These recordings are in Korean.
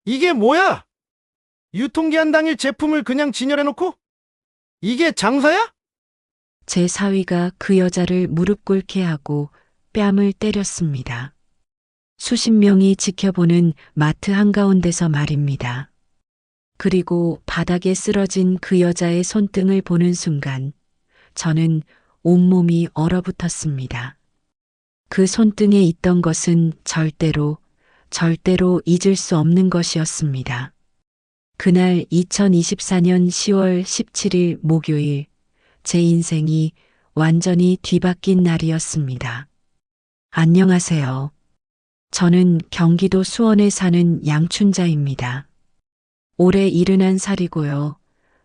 이게 뭐야? 유통기한 당일 제품을 그냥 진열해놓고? 이게 장사야? 제 사위가 그 여자를 무릎 꿇게 하고 뺨을 때렸습니다. 수십 명이 지켜보는 마트 한가운데서 말입니다. 그리고 바닥에 쓰러진 그 여자의 손등을 보는 순간 저는 온몸이 얼어붙었습니다. 그 손등에 있던 것은 절대로 잊을 수 없는 것이었습니다. 그날 2024년 10월 17일 목요일, 제 인생이 완전히 뒤바뀐 날이었습니다. 안녕하세요. 저는 경기도 수원에 사는 양춘자입니다. 올해 71살이고요.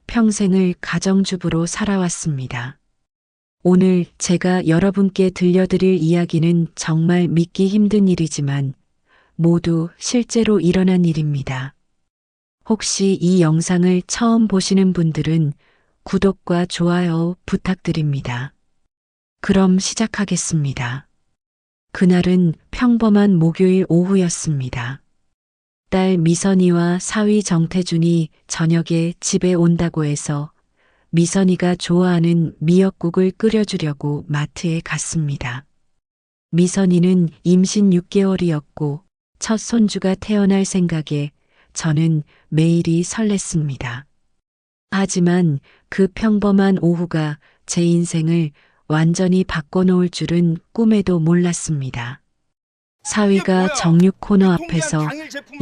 평생을 가정주부로 살아왔습니다. 오늘 제가 여러분께 들려드릴 이야기는 정말 믿기 힘든 일이지만 모두 실제로 일어난 일입니다. 혹시 이 영상을 처음 보시는 분들은 구독과 좋아요 부탁드립니다. 그럼 시작하겠습니다. 그날은 평범한 목요일 오후였습니다. 딸 미선이와 사위 정태준이 저녁에 집에 온다고 해서 미선이가 좋아하는 미역국을 끓여주려고 마트에 갔습니다. 미선이는 임신 6개월이었고 첫 손주가 태어날 생각에 저는 매일이 설렜습니다. 하지만 그 평범한 오후가 제 인생을 완전히 바꿔놓을 줄은 꿈에도 몰랐습니다. 사위가 정육 코너 앞에서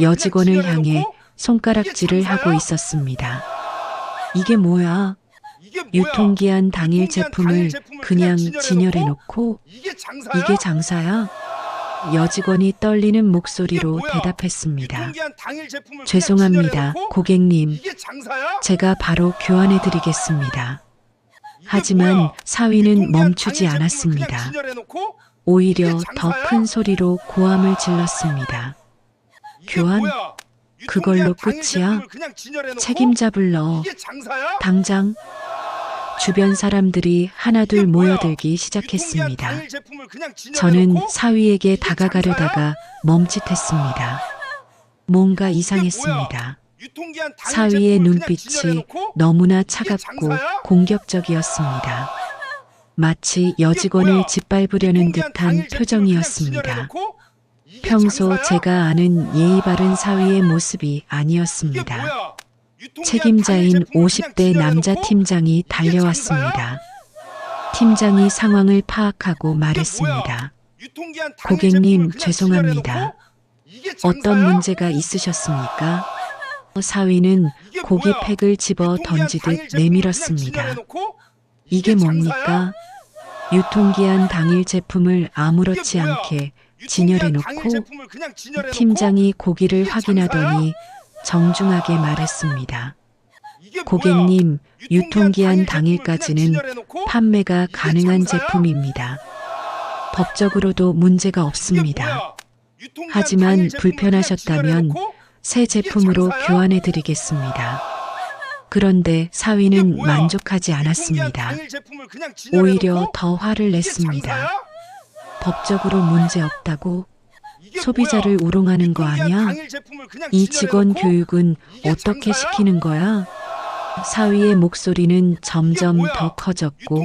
여직원을 향해 손가락질을 하고 있었습니다. 이게 뭐야? 유통기한 당일 제품을 그냥 진열해놓고 이게 장사야? 여직원이 떨리는 목소리로 대답했습니다. 죄송합니다, 고객님. 제가 바로 교환해드리겠습니다. 하지만 사위는 멈추지 않았습니다. 오히려 더 큰 소리로 고함을 질렀습니다. 교환? 그걸로 끝이야? 책임자 불러. 당장. 주변 사람들이 하나둘 모여들기 시작했습니다. 저는 사위에게 다가가려다가 멈칫했습니다. 뭔가 이상했습니다. 사위의 눈빛이 너무나 차갑고 공격적이었습니다. 마치 여직원을 짓밟으려는 듯한 표정이었습니다. 평소 제가 아는 예의 바른 사위의 모습이 아니었습니다. 책임자인 50대 남자 팀장이 달려왔습니다. 팀장이 상황을 파악하고 말했습니다. 고객님, 죄송합니다. 어떤 문제가 있으셨습니까? 사위는 고기팩을 집어 던지듯 내밀었습니다. 이게 뭡니까? 유통기한 당일 제품을 아무렇지 않게 진열해놓고 팀장이 고기를 확인하더니 정중하게 말했습니다. 고객님, 유통기한 당일까지는 판매가 가능한 제품입니다. 법적으로도 문제가 없습니다. 하지만 불편하셨다면 새 제품으로 교환해 드리겠습니다. 그런데 사위는 만족하지 않았습니다. 오히려 더 화를 냈습니다. 법적으로 문제 없다고? 소비자를 우롱하는 거 아니야? 이 직원 교육은 어떻게 시키는 거야? 사위의 목소리는 점점 더 커졌고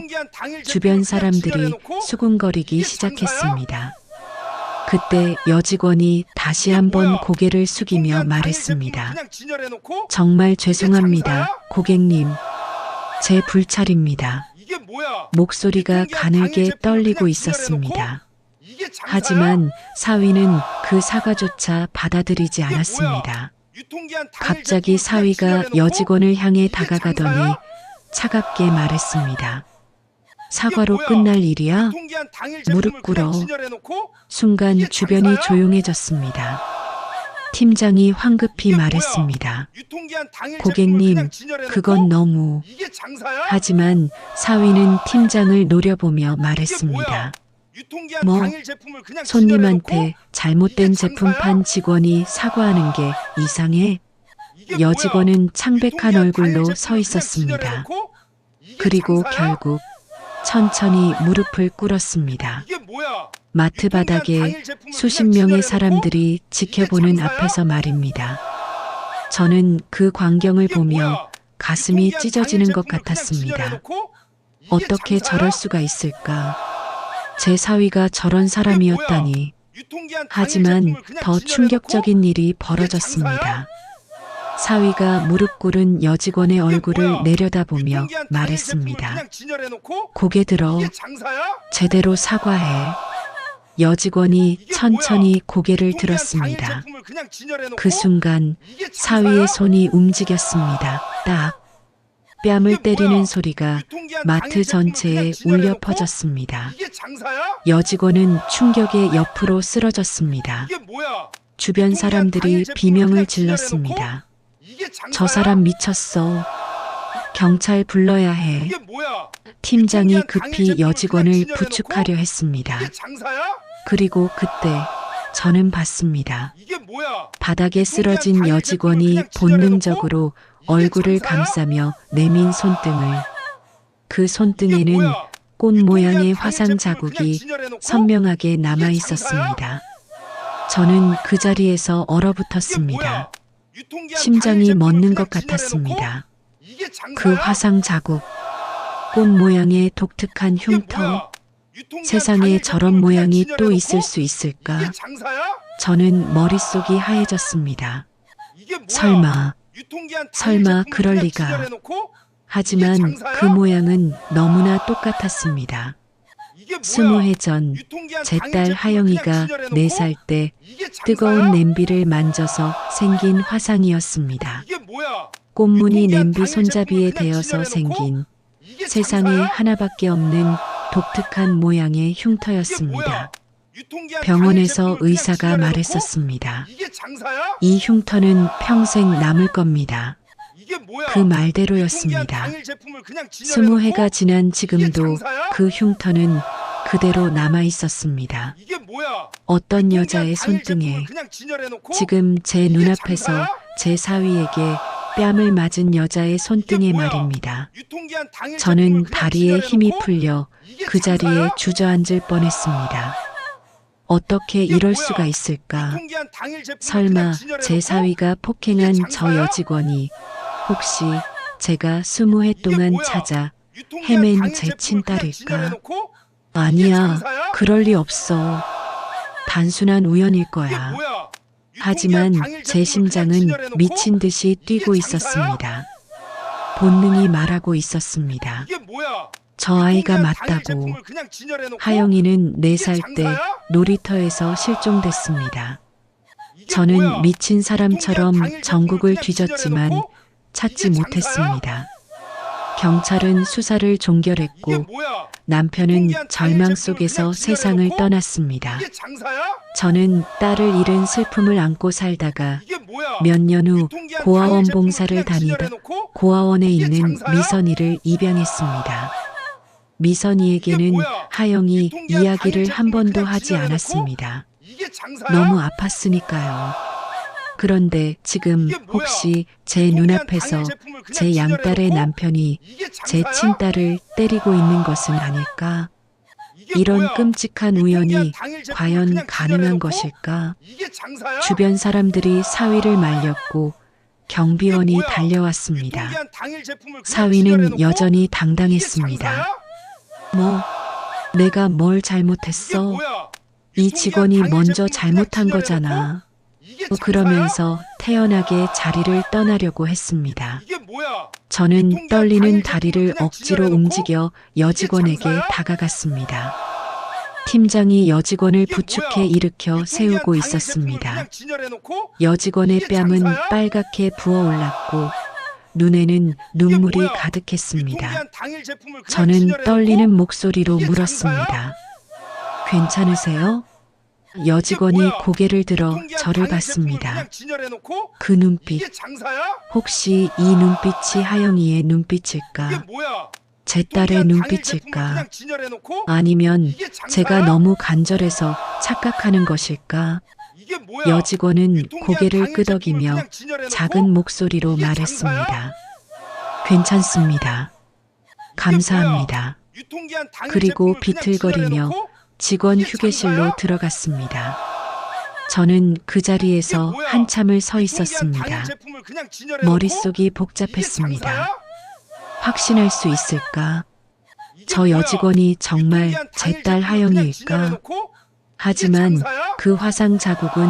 주변 사람들이 수군거리기 시작했습니다. 그때 여직원이 다시 한번 고개를 숙이며 말했습니다. 정말 죄송합니다, 고객님. 제 불찰입니다. 목소리가 가늘게 떨리고 있었습니다. 하지만 사위는 그 사과조차 받아들이지 않았습니다. 갑자기 사위가 여직원을 향해 다가가더니 차갑게 말했습니다. 사과로 끝날 일이야? 무릎 꿇어. 순간 주변이 조용해졌습니다. 팀장이 황급히 말했습니다. 고객님, 그건 너무... 하지만 사위는 팀장을 노려보며 말했습니다. 뭐, 손님한테 잘못된 제품 판 직원이 사과하는 게 이상해? 여직원은 창백한 얼굴로 서 있었습니다. 그리고 결국 천천히 무릎을 꿇었습니다. 마트 바닥에 수십 명의 사람들이 지켜보는 앞에서 말입니다. 저는 그 광경을 이게 보며 뭐야? 가슴이 유통기한 찢어지는 당일 것 제품을 그냥 같았습니다. 진열해놓고? 이게 어떻게 장사야? 저럴 수가 있을까? 제 사위가 저런 사람이었다니. 유통기한 당일 하지만 제품을 그냥 더 진열해놓고? 충격적인 일이 이게 벌어졌습니다. 장사야? 사위가 무릎 꿇은 여직원의 이게 얼굴을 뭐야? 내려다보며 유통기한 당일 제품을 말했습니다. 그냥 진열해놓고? 고개 들어 이게 장사야? 제대로 사과해. 여직원이 이게 천천히 고개를 유통기한 당일 들었습니다. 제품을 그냥 진열해놓고? 그 순간 이게 장사야? 사위의 손이 움직였습니다. 딱! 뺨을 이게 때리는 뭐야? 소리가 유통기한 마트 당일 제품을 전체에 그냥 울려 진열해놓고? 퍼졌습니다. 이게 장사야? 여직원은 충격에 옆으로 쓰러졌습니다. 이게 뭐야? 주변 유통기한 사람들이 당일 제품을 비명을 그냥 질렀습니다. 이게 장사야? 저 사람 미쳤어. 경찰 불러야 해. 이게 뭐야? 팀장이 유통기한 당일 급히 제품을 여직원을 그냥 진열해놓고? 부축하려 했습니다. 이게 장사야? 그리고 그때 저는 봤습니다. 이게 뭐야? 바닥에 쓰러진 당일 여직원이 제품을 그냥 진열해놓고? 본능적으로 얼굴을 장사야? 감싸며 내민 손등을. 그 손등에는 이게 뭐야? 꽃 모양의 유통기한 화상 당일 제품을 그냥 자국이 진열해놓고? 선명하게 남아 이게 있었습니다. 저는 그 자리에서 이게 얼어붙었습니다. 뭐야? 유통기한 심장이 당일 제품을 멎는 그냥 것 진열해놓고? 같았습니다. 이게 장사야? 그 화상 자국, 꽃 모양의 독특한 이게 흉터, 뭐야? 유통기한 세상에 당일 저런 제품을 그냥 모양이 또 진열해놓고? 있을 수 있을까? 이게 장사야? 저는 머릿속이 하얘졌습니다. 이게 뭐야? 설마, 유통기한 당일 설마 제품을 그럴 그냥 리가. 진열해놓고? 하지만 장사야? 그 모양은 너무나 똑같았습니다. 이게 뭐야? 20해 전, 유통기한 제 당일 딸 제품을 하영이가 그냥 진열해놓고? 4살 때 이게 장사야? 뜨거운 냄비를 만져서 생긴 화상이었습니다. 이게 뭐야? 꽃무늬 유통기한 냄비 당일 손잡이에 제품을 그냥 대어서 진열해놓고? 생긴 이게 세상에 장사야? 하나밖에 없는 독특한 모양의 이게 뭐야? 흉터였습니다. 유통기한 당일 병원에서 제품을 그냥 의사가 진열해놓고? 말했었습니다. 이게 장사야? 이 흉터는 평생 남을 겁니다. 이게 뭐야? 그 유통기한 말대로였습니다. 당일 제품을 그냥 진열해놓고? 20해가 지난 이게 지금도 장사야? 그 흉터는 그대로 남아 있었습니다. 이게 뭐야? 어떤 유통기한 여자의 당일 제품을 손등에 그냥 진열해놓고? 지금 제 이게 눈앞에서 장사야? 제 사위에게 뺨을 맞은 여자의 손등에 이게 뭐야? 말입니다. 유통기한 당일 저는 제품을 그냥 다리에 힘이 진열해놓고? 풀려 이게 그 자리에 장사야? 주저앉을 뻔했습니다. 어떻게 이게 이럴 뭐야? 수가 있을까? 유통기한 당일 제품을 설마 그냥 진열해놓고? 제 사위가 폭행한 이게 저 장사야? 여직원이 혹시 제가 20해 동안 뭐야? 찾아 유통기한 헤맨 당일 제 제품을 그냥 친딸일까? 진열해놓고? 이게 아니야, 장사야? 그럴 리 없어. 단순한 우연일 이게 거야. 뭐야? 하지만 유통기한 당일 제 제품을 그냥 심장은 진열해놓고? 미친 듯이 뛰고 이게 장사야? 있었습니다. 본능이 말하고 있었습니다. 이게 뭐야? 저 아이가 유통기한 당일 맞다고. 제품을 그냥 진열해놓고? 하영이는 이게 4살 때 장사야? 놀이터에서 실종됐습니다. 이게 저는 뭐야? 미친 유통기한 사람처럼 당일 전국을 제품을 그냥 뒤졌지만 진열해놓고? 찾지 이게 못했습니다. 경찰은 수사를 이게 종결했고 뭐야? 남편은 유통기한 당일 절망 제품을 속에서 그냥 세상을 진열해놓고? 떠났습니다. 이게 장사야? 저는 딸을 잃은 슬픔을 안고 살다가 이게 뭐야? 몇 년 후 유통기한 고아원 당일 제품을 봉사를 그냥 다니다 진열해놓고? 고아원에 이게 있는 장사야? 미선이를 입양했습니다. 이게 미선이에게는 뭐야? 하영이 유통기한 이야기를 당일 한 제품을 번도 그냥 하지 진열해놓고? 않았습니다. 이게 장사야? 너무 아팠으니까요. 그런데 지금 이게 뭐야? 혹시 제 유통기한 눈앞에서 당일 제품을 그냥 제 양딸의 진열해놓고? 남편이 이게 제 장사야? 친딸을 때리고 있는 것은 아닐까? 이게 이런 뭐야? 끔찍한 유통기한 우연이 당일 제품을 과연 그냥 가능한 진열해놓고? 것일까? 이게 장사야? 주변 사람들이 사위를 말렸고 경비원이 이게 뭐야? 달려왔습니다. 유통기한 당일 제품을 그냥 사위는 진열해놓고? 여전히 이게 당당했습니다. 장사야? 뭐, 내가 뭘 이게 잘못했어? 뭐야? 이 유통기한 직원이 당일 먼저 제품을 잘못한 그냥 거잖아. 진열해놓고? 이게 장사야? 그러면서 태연하게 자리를 떠나려고 했습니다. 이게 뭐야? 저는 유통기한 떨리는 당일 다리를 제품을 그냥 억지로 진열해놓고? 움직여 여직원에게 장사야? 다가갔습니다. 팀장이 여직원을 이게 부축해 뭐야? 일으켜 유통기한 세우고 당일 제품을 있었습니다. 그냥 진열해놓고? 여직원의 이게 뺨은 장사야? 빨갛게 부어올랐고 눈에는 눈물이 뭐야? 가득했습니다. 유통기한 당일 제품을 그냥 저는 진열해놓고? 떨리는 목소리로 이게 물었습니다. 괜찮으세요? 여직원이 뭐야? 고개를 들어 유통기한 저를 당일 제품을 봤습니다. 그냥 진열해놓고? 그 눈빛, 이게 장사야? 혹시 이 눈빛이 하영이의 이게 눈빛일까? 뭐야? 제 딸의 유통기한 당일 제품을 눈빛일까? 그냥 진열해놓고? 아니면 이게 장사야? 제가 너무 간절해서 착각하는 것일까? 이게 뭐야? 여직원은 유통기한 고개를 당일 제품을 끄덕이며 그냥 진열해놓고? 작은 목소리로 이게 말했습니다. 괜찮습니다. 감사합니다. 유통기한 당일 그리고 제품을 그냥 비틀거리며 진열해놓고? 직원 이게 휴게실로 장사야? 들어갔습니다. 저는 그 이게 자리에서 뭐야? 한참을 서 유통기한 있었습니다. 당일 제품을 그냥 진열해놓고? 머릿속이 이게 복잡했습니다. 장사야? 확신할 수 있을까? 이게 저 뭐야? 여직원이 정말 유통기한 제 당일 딸 제품을 그냥 하영이일까? 진열해놓고? 하지만 이게 장사야? 그 화상 자국은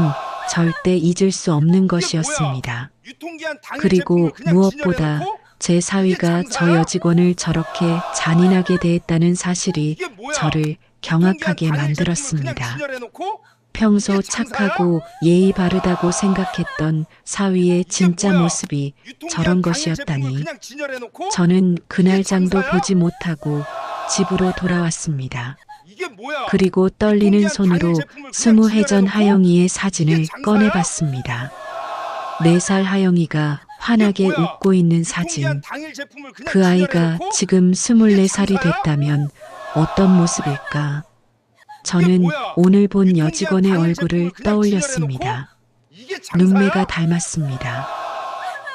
절대 잊을 수 없는 것이었습니다. 유통기한 당일 그리고 제품을 그냥 무엇보다 진열해놓고? 제 사위가 이게 저 장사야? 여직원을 저렇게 잔인하게 대했다는 사실이 이게 뭐야? 저를 경악하게 유통기한 당일 제품을 만들었습니다. 그냥 진열해놓고? 평소 이게 장사야? 착하고 예의 바르다고 생각했던 사위의 진짜 뭐야? 모습이 유통기한 저런 당일 제품을 것이었다니 그냥 진열해놓고? 저는 그날 이게 장도 장사야? 보지 못하고 집으로 돌아왔습니다. 이게 뭐야? 그리고 떨리는 유통기한 손으로 당일 제품을 그냥 20회 전 진열해놓고? 하영이의 이게 사진을 장사야? 꺼내봤습니다. 4살 하영이가 환하게 이게 뭐야? 웃고 있는 사진. 유통기한 당일 제품을 그냥 그 아이가 진열해놓고? 지금 24살이 장사야? 됐다면 어떤 모습일까? 저는 뭐야? 오늘 본 유통기한 여직원의 당일 얼굴을 제품을 그냥 떠올렸습니다. 이게 장사야? 눈매가 닮았습니다.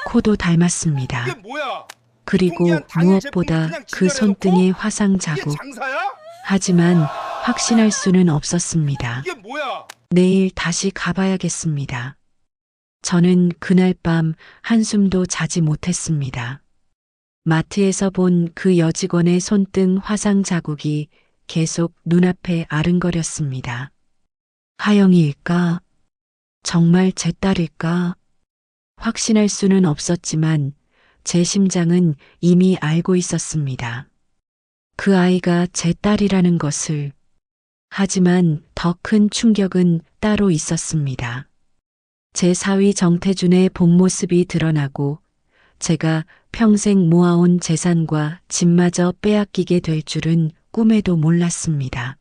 코도 닮았습니다. 이게 뭐야? 그리고 유통기한 당일 제품을 무엇보다 그냥 그 진열해놓고? 손등의 화상 이게 자국. 장사야? 하지만 확신할 수는 없었습니다. 이게 뭐야? 내일 다시 가봐야겠습니다. 저는 그날 밤 한숨도 자지 못했습니다. 마트에서 본 그 여직원의 손등 화상 자국이 계속 눈앞에 아른거렸습니다. 하영이일까? 정말 제 딸일까? 확신할 수는 없었지만 제 심장은 이미 알고 있었습니다. 그 아이가 제 딸이라는 것을. 하지만 더 큰 충격은 따로 있었습니다. 제 사위 정태준의 본 모습이 드러나고 제가 평생 모아온 재산과 집마저 빼앗기게 될 줄은 꿈에도 몰랐습니다.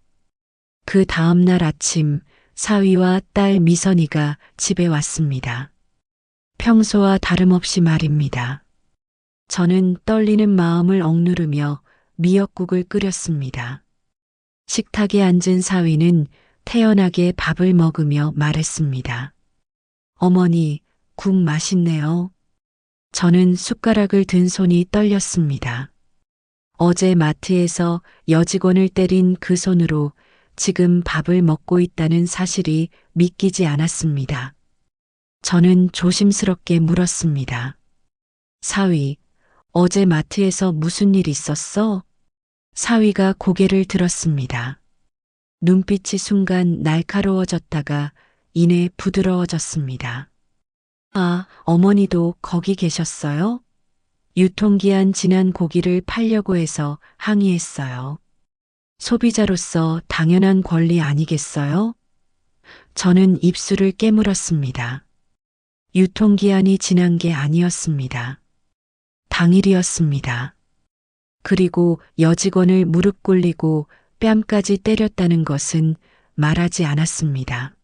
그 다음 날 아침 사위와 딸 미선이가 집에 왔습니다. 평소와 다름없이 말입니다. 저는 떨리는 마음을 억누르며 미역국을 끓였습니다. 식탁에 앉은 사위는 태연하게 밥을 먹으며 말했습니다. 어머니, 국 맛있네요. 저는 숟가락을 든 손이 떨렸습니다. 어제 마트에서 여직원을 때린 그 손으로 지금 밥을 먹고 있다는 사실이 믿기지 않았습니다. 저는 조심스럽게 물었습니다. 사위, 어제 마트에서 무슨 일 있었어? 사위가 고개를 들었습니다. 눈빛이 순간 날카로워졌다가 이내 부드러워졌습니다. 아, 어머니도 거기 계셨어요? 유통기한 지난 고기를 팔려고 해서 항의했어요. 소비자로서 당연한 권리 아니겠어요? 저는 입술을 깨물었습니다. 유통기한이 지난 게 아니었습니다. 당일이었습니다. 그리고 여직원을 무릎 꿇리고 뺨까지 때렸다는 것은 말하지 않았습니다.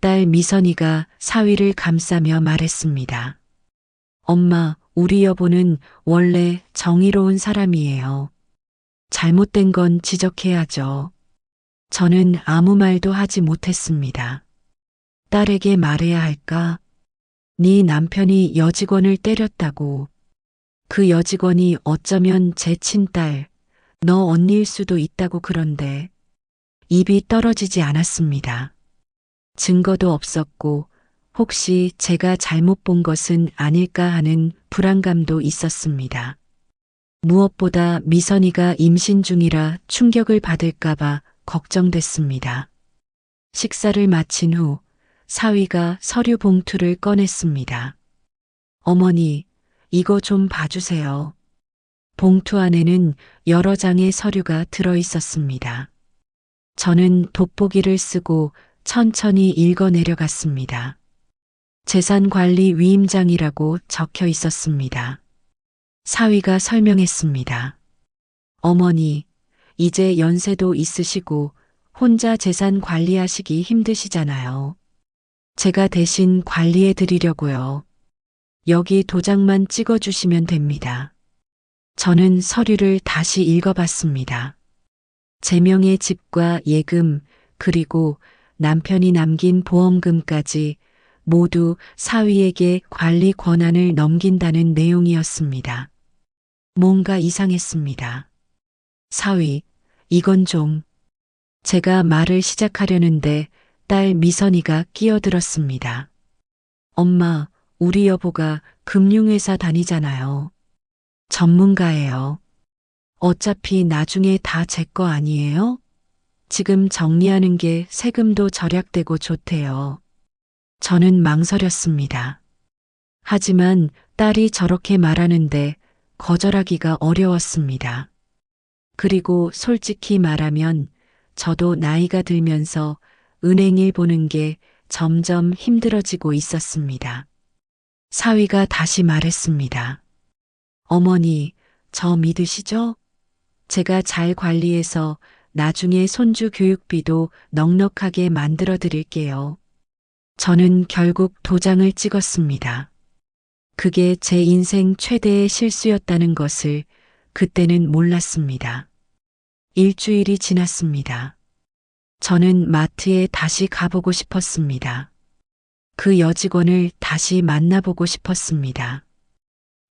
딸 미선이가 사위를 감싸며 말했습니다. 엄마, 우리 여보는 원래 정의로운 사람이에요. 잘못된 건 지적해야죠. 저는 아무 말도 하지 못했습니다. 딸에게 말해야 할까? 네 남편이 여직원을 때렸다고. 그 여직원이 어쩌면 제 친딸, 너 언니일 수도 있다고 그런데 입이 떨어지지 않았습니다. 증거도 없었고 혹시 제가 잘못 본 것은 아닐까 하는 불안감도 있었습니다. 무엇보다 미선이가 임신 중이라 충격을 받을까봐 걱정됐습니다. 식사를 마친 후 사위가 서류 봉투를 꺼냈습니다. 어머니, 이거 좀 봐주세요. 봉투 안에는 여러 장의 서류가 들어 있었습니다. 저는 돋보기를 쓰고 천천히 읽어 내려갔습니다. 재산관리 위임장이라고 적혀 있었습니다. 사위가 설명했습니다. 어머니, 이제 연세도 있으시고 혼자 재산 관리하시기 힘드시잖아요. 제가 대신 관리해 드리려고요. 여기 도장만 찍어주시면 됩니다. 저는 서류를 다시 읽어봤습니다. 제 명의 집과 예금, 그리고 남편이 남긴 보험금까지 모두 사위에게 관리 권한을 넘긴다는 내용이었습니다. 뭔가 이상했습니다. 사위, 이건 좀. 제가 말을 시작하려는데 딸 미선이가 끼어들었습니다. 엄마, 우리 여보가 금융회사 다니잖아요. 전문가예요. 어차피 나중에 다 제 거 아니에요? 지금 정리하는 게 세금도 절약되고 좋대요. 저는 망설였습니다. 하지만 딸이 저렇게 말하는데 거절하기가 어려웠습니다. 그리고 솔직히 말하면 저도 나이가 들면서 은행일 보는 게 점점 힘들어지고 있었습니다. 사위가 다시 말했습니다. 어머니, 저 믿으시죠? 제가 잘 관리해서 나중에 손주 교육비도 넉넉하게 만들어 드릴게요. 저는 결국 도장을 찍었습니다. 그게 제 인생 최대의 실수였다는 것을 그때는 몰랐습니다. 일주일이 지났습니다. 저는 마트에 다시 가보고 싶었습니다. 그 여직원을 다시 만나보고 싶었습니다.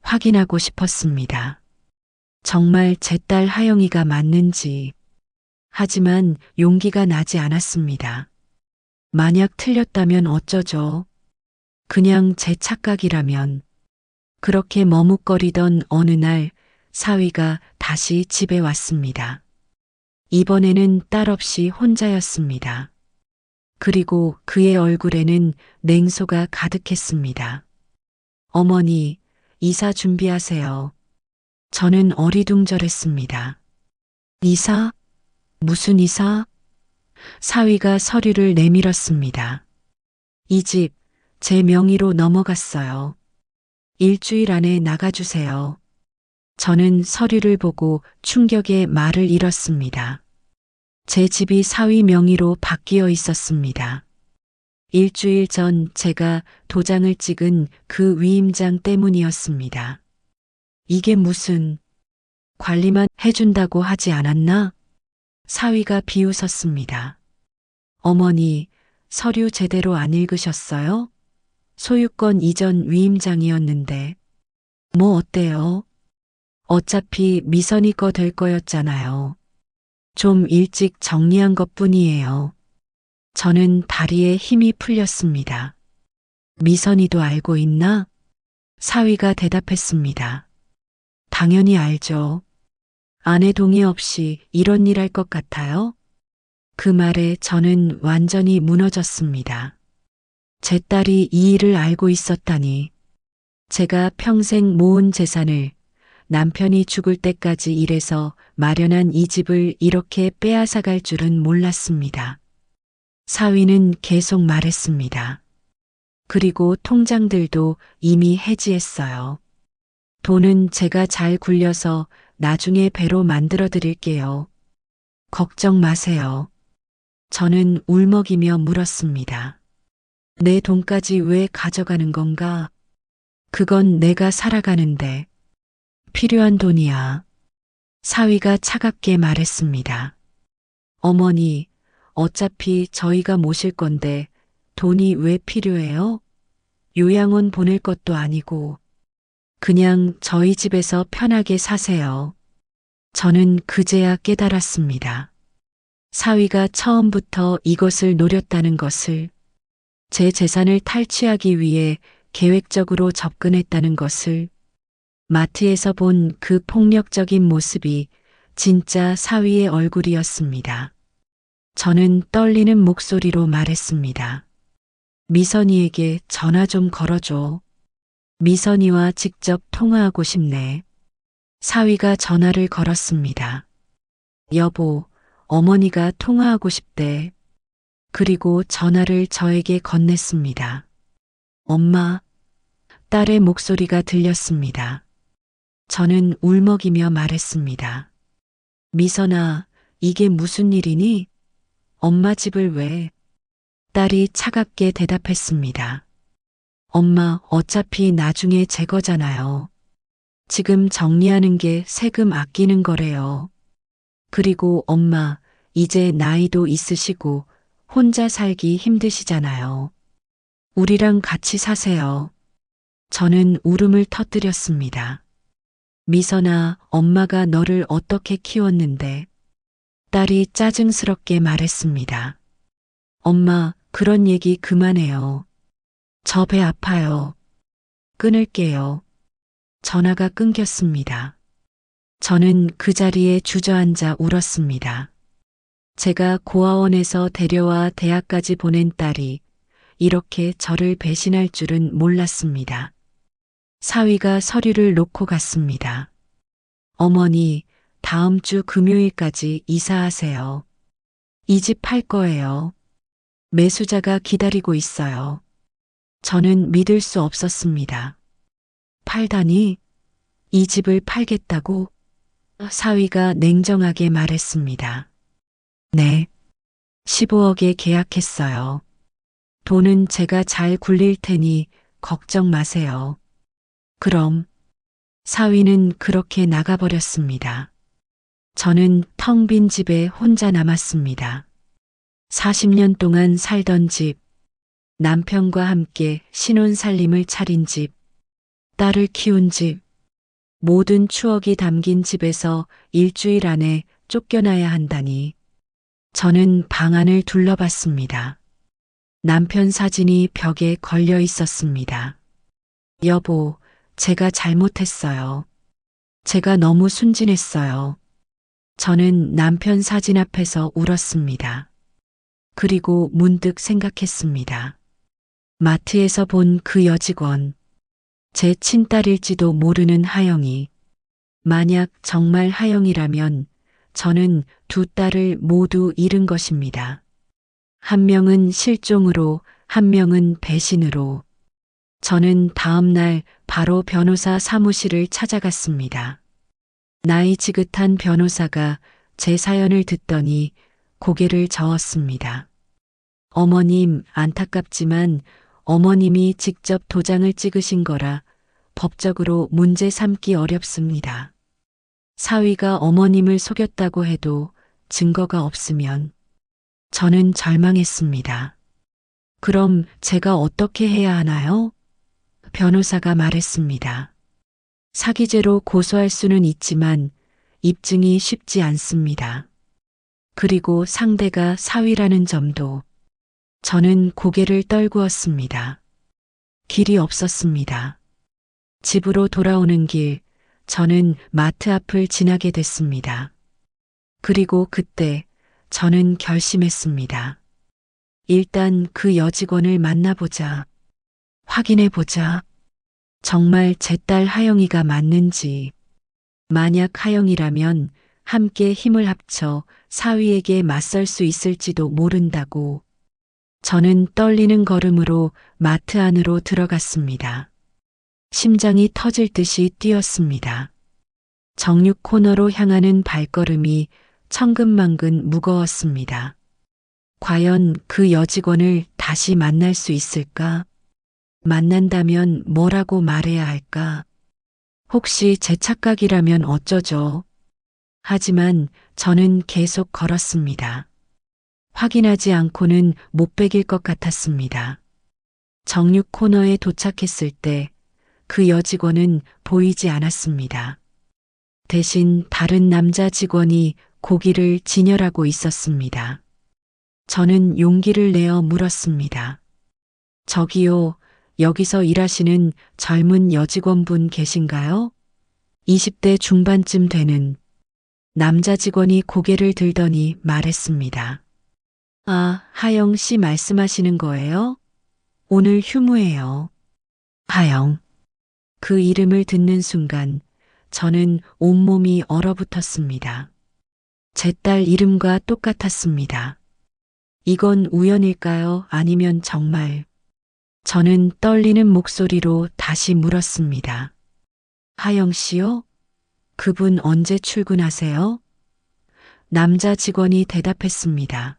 확인하고 싶었습니다. 정말 제 딸 하영이가 맞는지. 하지만 용기가 나지 않았습니다. 만약 틀렸다면 어쩌죠? 그냥 제 착각이라면. 그렇게 머뭇거리던 어느 날 사위가 다시 집에 왔습니다. 이번에는 딸 없이 혼자였습니다. 그리고 그의 얼굴에는 냉소가 가득했습니다. 어머니, 이사 준비하세요. 저는 어리둥절했습니다. 이사? 무슨 이사? 사위가 서류를 내밀었습니다. 이 집, 제 명의로 넘어갔어요. 일주일 안에 나가주세요. 저는 서류를 보고 충격의 말을 잃었습니다. 제 집이 사위 명의로 바뀌어 있었습니다. 일주일 전 제가 도장을 찍은 그 위임장 때문이었습니다. 이게 무슨 관리만 해준다고 하지 않았나? 사위가 비웃었습니다. 어머니, 서류 제대로 안 읽으셨어요? 소유권 이전 위임장이었는데. 뭐 어때요? 어차피 미선이 거 될 거였잖아요. 좀 일찍 정리한 것뿐이에요. 저는 다리에 힘이 풀렸습니다. 미선이도 알고 있나? 사위가 대답했습니다. 당연히 알죠. 아내 동의 없이 이런 일 할 것 같아요? 그 말에 저는 완전히 무너졌습니다. 제 딸이 이 일을 알고 있었다니. 제가 평생 모은 재산을 남편이 죽을 때까지 일해서 마련한 이 집을 이렇게 빼앗아갈 줄은 몰랐습니다. 사위는 계속 말했습니다. 그리고 통장들도 이미 해지했어요. 돈은 제가 잘 굴려서 나중에 배로 만들어 드릴게요. 걱정 마세요. 저는 울먹이며 물었습니다. 내 돈까지 왜 가져가는 건가? 그건 내가 살아가는데 필요한 돈이야. 사위가 차갑게 말했습니다. 어머니, 어차피 저희가 모실 건데 돈이 왜 필요해요? 요양원 보낼 것도 아니고 그냥 저희 집에서 편하게 사세요. 저는 그제야 깨달았습니다. 사위가 처음부터 이것을 노렸다는 것을, 제 재산을 탈취하기 위해 계획적으로 접근했다는 것을, 마트에서 본 그 폭력적인 모습이 진짜 사위의 얼굴이었습니다. 저는 떨리는 목소리로 말했습니다. 미선이에게 전화 좀 걸어줘. 미선이와 직접 통화하고 싶네. 사위가 전화를 걸었습니다. 여보, 어머니가 통화하고 싶대. 그리고 전화를 저에게 건넸습니다. 엄마, 딸의 목소리가 들렸습니다. 저는 울먹이며 말했습니다. 미선아, 이게 무슨 일이니? 엄마 집을 왜? 딸이 차갑게 대답했습니다. 엄마, 어차피 나중에 제 거잖아요. 지금 정리하는 게 세금 아끼는 거래요. 그리고 엄마, 이제 나이도 있으시고 혼자 살기 힘드시잖아요. 우리랑 같이 사세요. 저는 울음을 터뜨렸습니다. 미선아, 엄마가 너를 어떻게 키웠는데? 딸이 짜증스럽게 말했습니다. 엄마, 그런 얘기 그만해요. 저 배 아파요. 끊을게요. 전화가 끊겼습니다. 저는 그 자리에 주저앉아 울었습니다. 제가 고아원에서 데려와 대학까지 보낸 딸이 이렇게 저를 배신할 줄은 몰랐습니다. 사위가 서류를 놓고 갔습니다. 어머니, 다음 주 금요일까지 이사하세요. 이 집 팔 거예요. 매수자가 기다리고 있어요. 저는 믿을 수 없었습니다. 팔다니? 이 집을 팔겠다고? 사위가 냉정하게 말했습니다. 네. 15억에 계약했어요. 돈은 제가 잘 굴릴 테니 걱정 마세요. 그럼 사위는 그렇게 나가버렸습니다. 저는 텅 빈 집에 혼자 남았습니다. 40년 동안 살던 집, 남편과 함께 신혼살림을 차린 집, 딸을 키운 집, 모든 추억이 담긴 집에서 일주일 안에 쫓겨나야 한다니. 저는 방 안을 둘러봤습니다. 남편 사진이 벽에 걸려 있었습니다. 여보, 제가 잘못했어요. 제가 너무 순진했어요. 저는 남편 사진 앞에서 울었습니다. 그리고 문득 생각했습니다. 마트에서 본 그 여직원, 제 친딸일지도 모르는 하영이. 만약 정말 하영이라면 저는 두 딸을 모두 잃은 것입니다. 한 명은 실종으로, 한 명은 배신으로. 저는 다음 날 바로 변호사 사무실을 찾아갔습니다. 나이 지긋한 변호사가 제 사연을 듣더니 고개를 저었습니다. 어머님, 안타깝지만 어머님이 직접 도장을 찍으신 거라 법적으로 문제 삼기 어렵습니다. 사위가 어머님을 속였다고 해도 증거가 없으면. 저는 절망했습니다. 그럼 제가 어떻게 해야 하나요? 변호사가 말했습니다. 사기죄로 고소할 수는 있지만 입증이 쉽지 않습니다. 그리고 상대가 사위라는 점도. 저는 고개를 떨구었습니다. 길이 없었습니다. 집으로 돌아오는 길, 저는 마트 앞을 지나게 됐습니다. 그리고 그때 저는 결심했습니다. 일단 그 여직원을 만나보자. 확인해보자. 정말 제 딸 하영이가 맞는지. 만약 하영이라면 함께 힘을 합쳐 사위에게 맞설 수 있을지도 모른다고. 저는 떨리는 걸음으로 마트 안으로 들어갔습니다. 심장이 터질 듯이 뛰었습니다. 정육 코너로 향하는 발걸음이 천근만근 무거웠습니다. 과연 그 여직원을 다시 만날 수 있을까? 만난다면 뭐라고 말해야 할까? 혹시 제 착각이라면 어쩌죠? 하지만 저는 계속 걸었습니다. 확인하지 않고는 못 베길 것 같았습니다. 정육 코너에 도착했을 때 그 여직원은 보이지 않았습니다. 대신 다른 남자 직원이 고기를 진열하고 있었습니다. 저는 용기를 내어 물었습니다. 저기요, 여기서 일하시는 젊은 여직원분 계신가요? 20대 중반쯤 되는 남자 직원이 고개를 들더니 말했습니다. 아, 하영 씨 말씀하시는 거예요? 오늘 휴무예요. 하영. 그 이름을 듣는 순간 저는 온몸이 얼어붙었습니다. 제 딸 이름과 똑같았습니다. 이건 우연일까요? 아니면 정말? 저는 떨리는 목소리로 다시 물었습니다. 하영 씨요? 그분 언제 출근하세요? 남자 직원이 대답했습니다.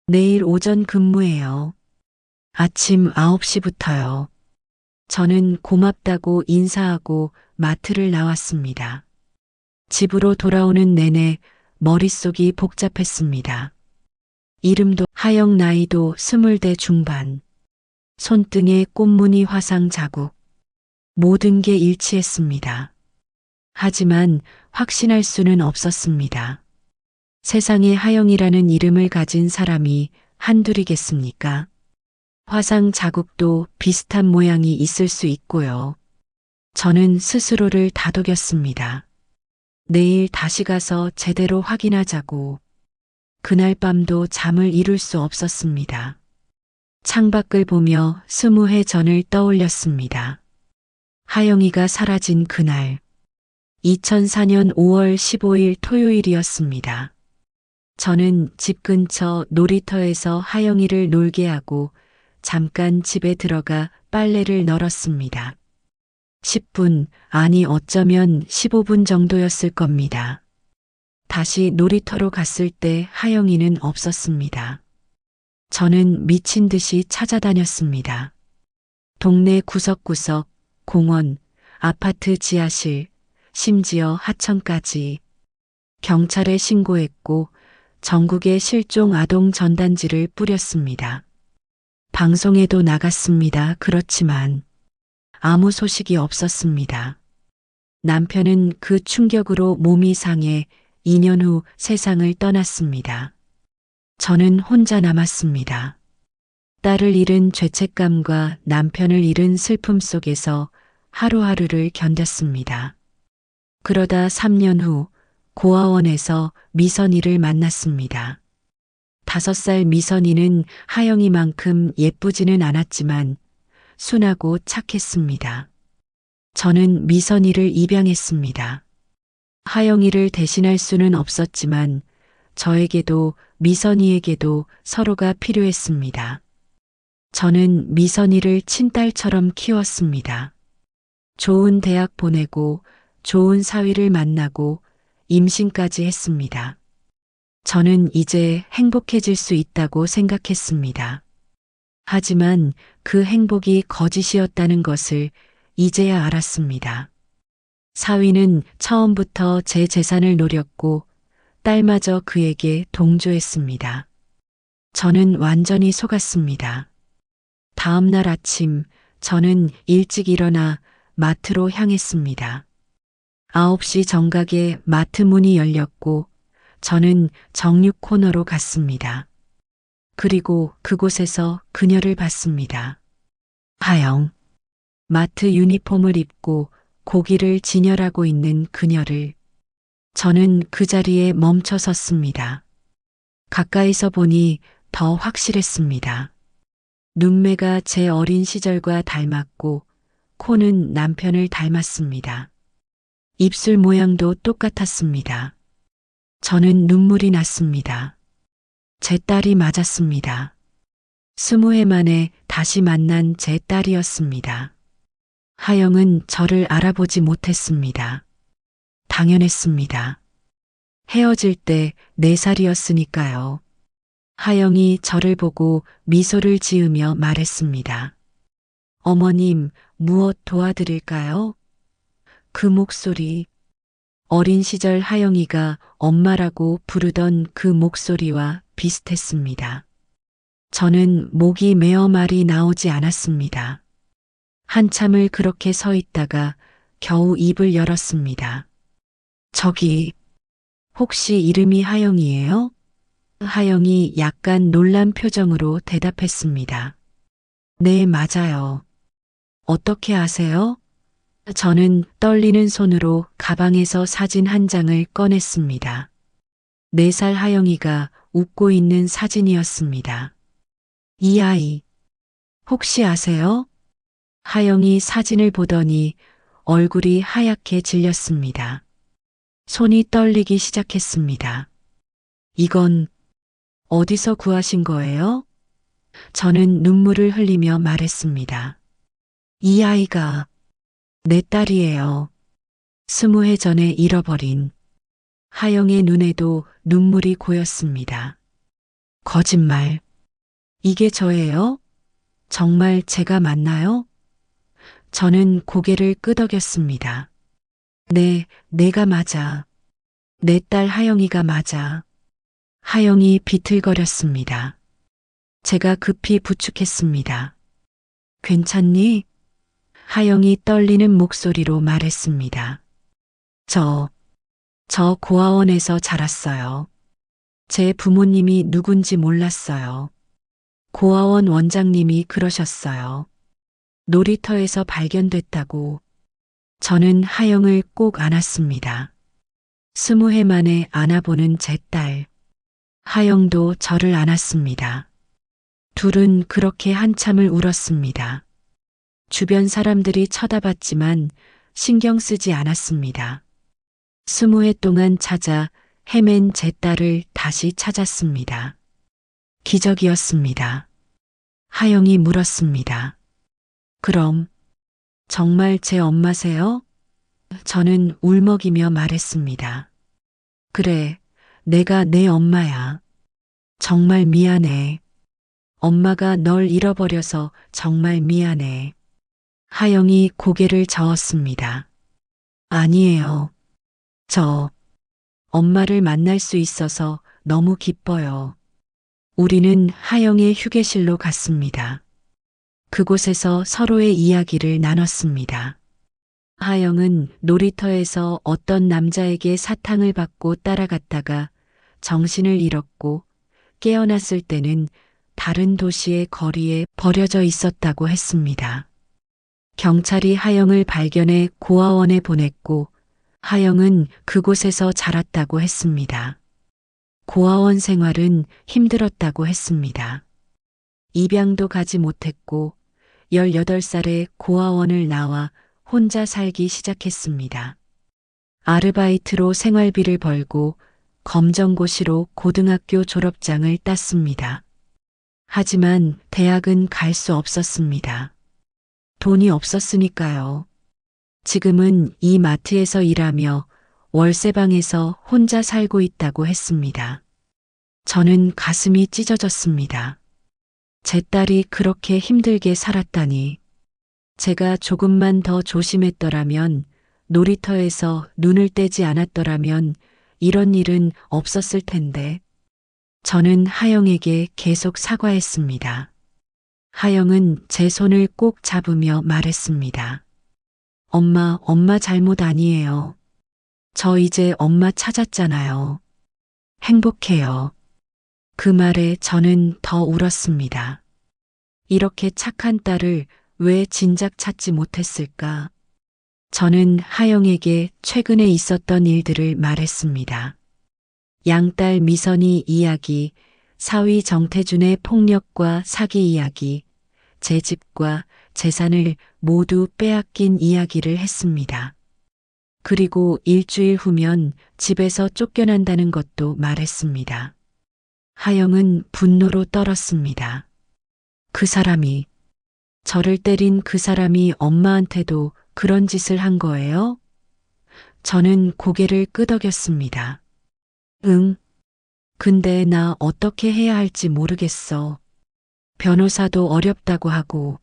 내일 오전 근무해요. 아침 9시부터요. 저는 고맙다고 인사하고 마트를 나왔습니다. 집으로 돌아오는 내내 머릿속이 복잡했습니다. 이름도 하영, 나이도 20대 중반. 손등에 꽃무늬 화상 자국. 모든 게 일치했습니다. 하지만 확신할 수는 없었습니다. 세상에 하영이라는 이름을 가진 사람이 한둘이겠습니까? 화상 자국도 비슷한 모양이 있을 수 있고요. 저는 스스로를 다독였습니다. 내일 다시 가서 제대로 확인하자고. 그날 밤도 잠을 이룰 수 없었습니다. 창밖을 보며 20해 전을 떠올렸습니다. 하영이가 사라진 그날, 2004년 5월 15일 토요일이었습니다. 저는 집 근처 놀이터에서 하영이를 놀게 하고 잠깐 집에 들어가 빨래를 널었습니다. 10분, 아니 어쩌면 15분 정도였을 겁니다. 다시 놀이터로 갔을 때 하영이는 없었습니다. 저는 미친 듯이 찾아다녔습니다. 동네 구석구석, 공원, 아파트 지하실, 심지어 하천까지. 경찰에 신고했고 전국에 실종 아동 전단지를 뿌렸습니다. 방송에도 나갔습니다. 그렇지만 아무 소식이 없었습니다. 남편은 그 충격으로 몸이 상해 2년 후 세상을 떠났습니다. 저는 혼자 남았습니다. 딸을 잃은 죄책감과 남편을 잃은 슬픔 속에서 하루하루를 견뎠습니다. 그러다 3년 후 고아원에서 미선이를 만났습니다. 5살 미선이는 하영이만큼 예쁘지는 않았지만 순하고 착했습니다. 저는 미선이를 입양했습니다. 하영이를 대신할 수는 없었지만 저에게도 미선이에게도 서로가 필요했습니다. 저는 미선이를 친딸처럼 키웠습니다. 좋은 대학 보내고 좋은 사위를 만나고 임신까지 했습니다. 저는 이제 행복해질 수 있다고 생각했습니다. 하지만 그 행복이 거짓이었다는 것을 이제야 알았습니다. 사위는 처음부터 제 재산을 노렸고 딸마저 그에게 동조했습니다. 저는 완전히 속았습니다. 다음 날 아침 저는 일찍 일어나 마트로 향했습니다. 9시 정각에 마트 문이 열렸고 저는 정육 코너로 갔습니다. 그리고 그곳에서 그녀를 봤습니다. 하영. 마트 유니폼을 입고 고기를 진열하고 있는 그녀를. 저는 그 자리에 멈춰 섰습니다. 가까이서 보니 더 확실했습니다. 눈매가 제 어린 시절과 닮았고 코는 남편을 닮았습니다. 입술 모양도 똑같았습니다. 저는 눈물이 났습니다. 제 딸이 맞았습니다. 20해 만에 다시 만난 제 딸이었습니다. 하영은 저를 알아보지 못했습니다. 당연했습니다. 헤어질 때 4살이었으니까요. 하영이 저를 보고 미소를 지으며 말했습니다. 어머님, 무엇 도와드릴까요? 그 목소리, 어린 시절 하영이가 엄마라고 부르던 그 목소리와 비슷했습니다. 저는 목이 메어 말이 나오지 않았습니다. 한참을 그렇게 서 있다가 겨우 입을 열었습니다. 저기, 혹시 이름이 하영이에요? 하영이 약간 놀란 표정으로 대답했습니다. 네, 맞아요. 어떻게 아세요? 저는 떨리는 손으로 가방에서 사진 한 장을 꺼냈습니다. 4살 하영이가 웃고 있는 사진이었습니다. 이 아이, 혹시 아세요? 하영이 사진을 보더니 얼굴이 하얗게 질렸습니다. 손이 떨리기 시작했습니다. 이건 어디서 구하신 거예요? 저는 눈물을 흘리며 말했습니다. 이 아이가 내 딸이에요. 20해 전에 잃어버린. 하영의 눈에도 눈물이 고였습니다. 거짓말. 이게 저예요? 정말 제가 맞나요? 저는 고개를 끄덕였습니다. 네, 내가 맞아. 내 딸 하영이가 맞아. 하영이 비틀거렸습니다. 제가 급히 부축했습니다. 괜찮니? 하영이 떨리는 목소리로 말했습니다. 저 고아원에서 자랐어요. 제 부모님이 누군지 몰랐어요. 고아원 원장님이 그러셨어요. 놀이터에서 발견됐다고. 저는 하영을 꼭 안았습니다. 20해 만에 안아보는 제 딸. 하영도 저를 안았습니다. 둘은 그렇게 한참을 울었습니다. 주변 사람들이 쳐다봤지만 신경 쓰지 않았습니다. 20해 동안 찾아 헤맨 제 딸을 다시 찾았습니다. 기적이었습니다. 하영이 물었습니다. 그럼 정말 제 엄마세요? 저는 울먹이며 말했습니다. 그래, 내가 내 엄마야. 정말 미안해. 엄마가 널 잃어버려서 정말 미안해. 하영이 고개를 저었습니다. 아니에요. 저 엄마를 만날 수 있어서 너무 기뻐요. 우리는 하영의 휴게실로 갔습니다. 그곳에서 서로의 이야기를 나눴습니다. 하영은 놀이터에서 어떤 남자에게 사탕을 받고 따라갔다가 정신을 잃었고 깨어났을 때는 다른 도시의 거리에 버려져 있었다고 했습니다. 경찰이 하영을 발견해 고아원에 보냈고 하영은 그곳에서 자랐다고 했습니다. 고아원 생활은 힘들었다고 했습니다. 입양도 가지 못했고 18살에 고아원을 나와 혼자 살기 시작했습니다. 아르바이트로 생활비를 벌고 검정고시로 고등학교 졸업장을 땄습니다. 하지만 대학은 갈 수 없었습니다. 돈이 없었으니까요. 지금은 이 마트에서 일하며 월세방에서 혼자 살고 있다고 했습니다. 저는 가슴이 찢어졌습니다. 제 딸이 그렇게 힘들게 살았다니. 제가 조금만 더 조심했더라면, 놀이터에서 눈을 떼지 않았더라면 이런 일은 없었을 텐데. 저는 하영에게 계속 사과했습니다. 하영은 제 손을 꼭 잡으며 말했습니다. 엄마 잘못 아니에요. 저 이제 엄마 찾았잖아요. 행복해요. 그 말에 저는 더 울었습니다. 이렇게 착한 딸을 왜 진작 찾지 못했을까? 저는 하영에게 최근에 있었던 일들을 말했습니다. 양딸 미선이 이야기, 사위 정태준의 폭력과 사기 이야기, 제 집과 재산을 모두 빼앗긴 이야기를 했습니다. 그리고 일주일 후면 집에서 쫓겨난다는 것도 말했습니다. 하영은 분노로 떨었습니다. 그 사람이, 저를 때린 그 사람이 엄마한테도 그런 짓을 한 거예요? 저는 고개를 끄덕였습니다. 응. 근데 나 어떻게 해야 할지 모르겠어. 변호사도 어렵다고 하고.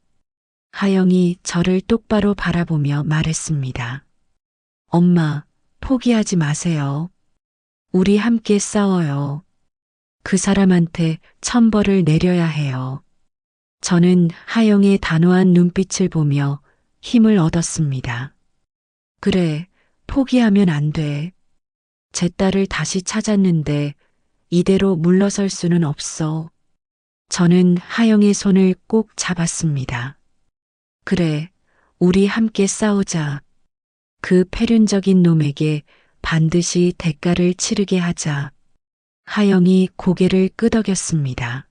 하영이 저를 똑바로 바라보며 말했습니다. 엄마, 포기하지 마세요. 우리 함께 싸워요. 그 사람한테 천벌을 내려야 해요. 저는 하영의 단호한 눈빛을 보며 힘을 얻었습니다. 그래, 포기하면 안 돼. 제 딸을 다시 찾았는데 이대로 물러설 수는 없어. 저는 하영의 손을 꼭 잡았습니다. 그래, 우리 함께 싸우자. 그 패륜적인 놈에게 반드시 대가를 치르게 하자. 하영이 고개를 끄덕였습니다.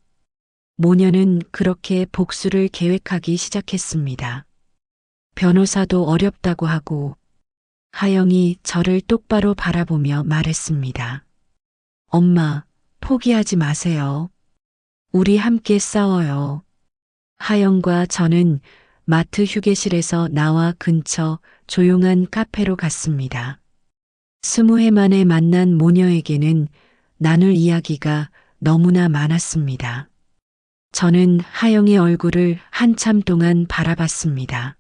모녀는 그렇게 복수를 계획하기 시작했습니다. 변호사도 어렵다고 하고 하영이 저를 똑바로 바라보며 말했습니다. 엄마, 포기하지 마세요. 우리 함께 싸워요. 하영과 저는 마트 휴게실에서 나와 근처 조용한 카페로 갔습니다. 20해 만에 만난 모녀에게는 나눌 이야기가 너무나 많았습니다. 저는 하영의 얼굴을 한참 동안 바라봤습니다.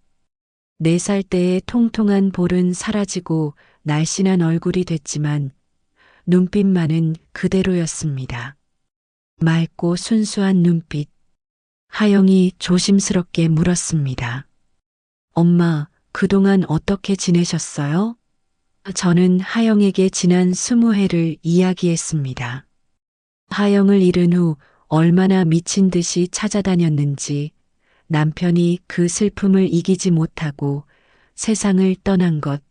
4살 때의 통통한 볼은 사라지고 날씬한 얼굴이 됐지만 눈빛만은 그대로였습니다. 맑고 순수한 눈빛. 하영이 조심스럽게 물었습니다. 엄마, 그동안 어떻게 지내셨어요? 저는 하영에게 지난 20해를 이야기했습니다. 하영을 잃은 후 얼마나 미친 듯이 찾아다녔는지 남편이 그 슬픔을 이기지 못하고 세상을 떠난 것,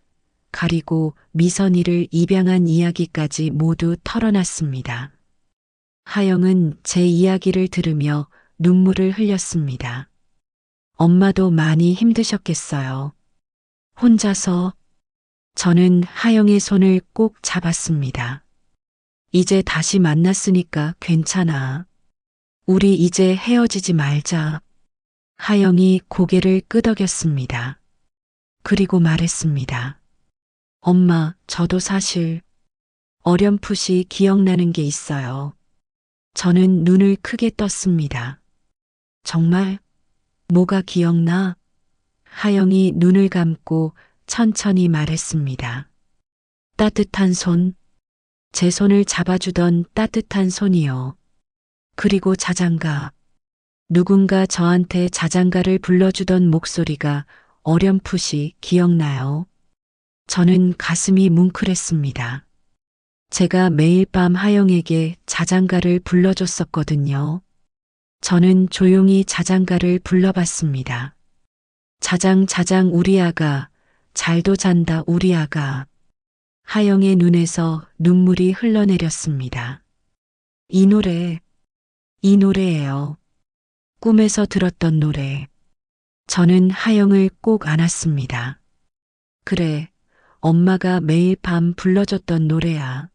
가리고 미선이를 입양한 이야기까지 모두 털어놨습니다. 하영은 제 이야기를 들으며 눈물을 흘렸습니다. 엄마도 많이 힘드셨겠어요. 혼자서. 저는 하영의 손을 꼭 잡았습니다. 이제 다시 만났으니까 괜찮아. 우리 이제 헤어지지 말자. 하영이 고개를 끄덕였습니다. 그리고 말했습니다. 엄마, 저도 사실 어렴풋이 기억나는 게 있어요. 저는 눈을 크게 떴습니다. 정말? 뭐가 기억나? 하영이 눈을 감고 천천히 말했습니다. 따뜻한 손, 제 손을 잡아주던 따뜻한 손이요. 그리고 자장가. 누군가 저한테 자장가를 불러주던 목소리가 어렴풋이 기억나요. 저는 가슴이 뭉클했습니다. 제가 매일 밤 하영에게 자장가를 불러줬었거든요. 저는 조용히 자장가를 불러봤습니다. 자장 자장 우리 아가, 잘도 잔다 우리 아가. 하영의 눈에서 눈물이 흘러내렸습니다. 이 노래예요. 꿈에서 들었던 노래. 저는 하영을 꼭 안았습니다. 그래, 엄마가 매일 밤 불러줬던 노래야.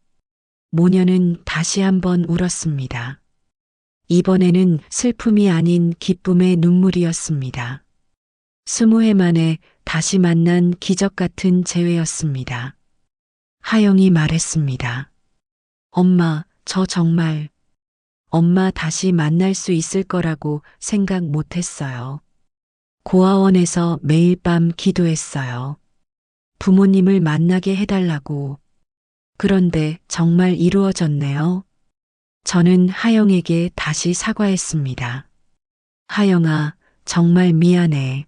모녀는 다시 한번 울었습니다. 이번에는 슬픔이 아닌 기쁨의 눈물이었습니다. 20해 만에 다시 만난 기적 같은 재회였습니다. 하영이 말했습니다. 엄마, 저 정말 엄마 다시 만날 수 있을 거라고 생각 못 했어요. 고아원에서 매일 밤 기도했어요. 부모님을 만나게 해달라고. 그런데 정말 이루어졌네요. 저는 하영에게 다시 사과했습니다. 하영아, 정말 미안해.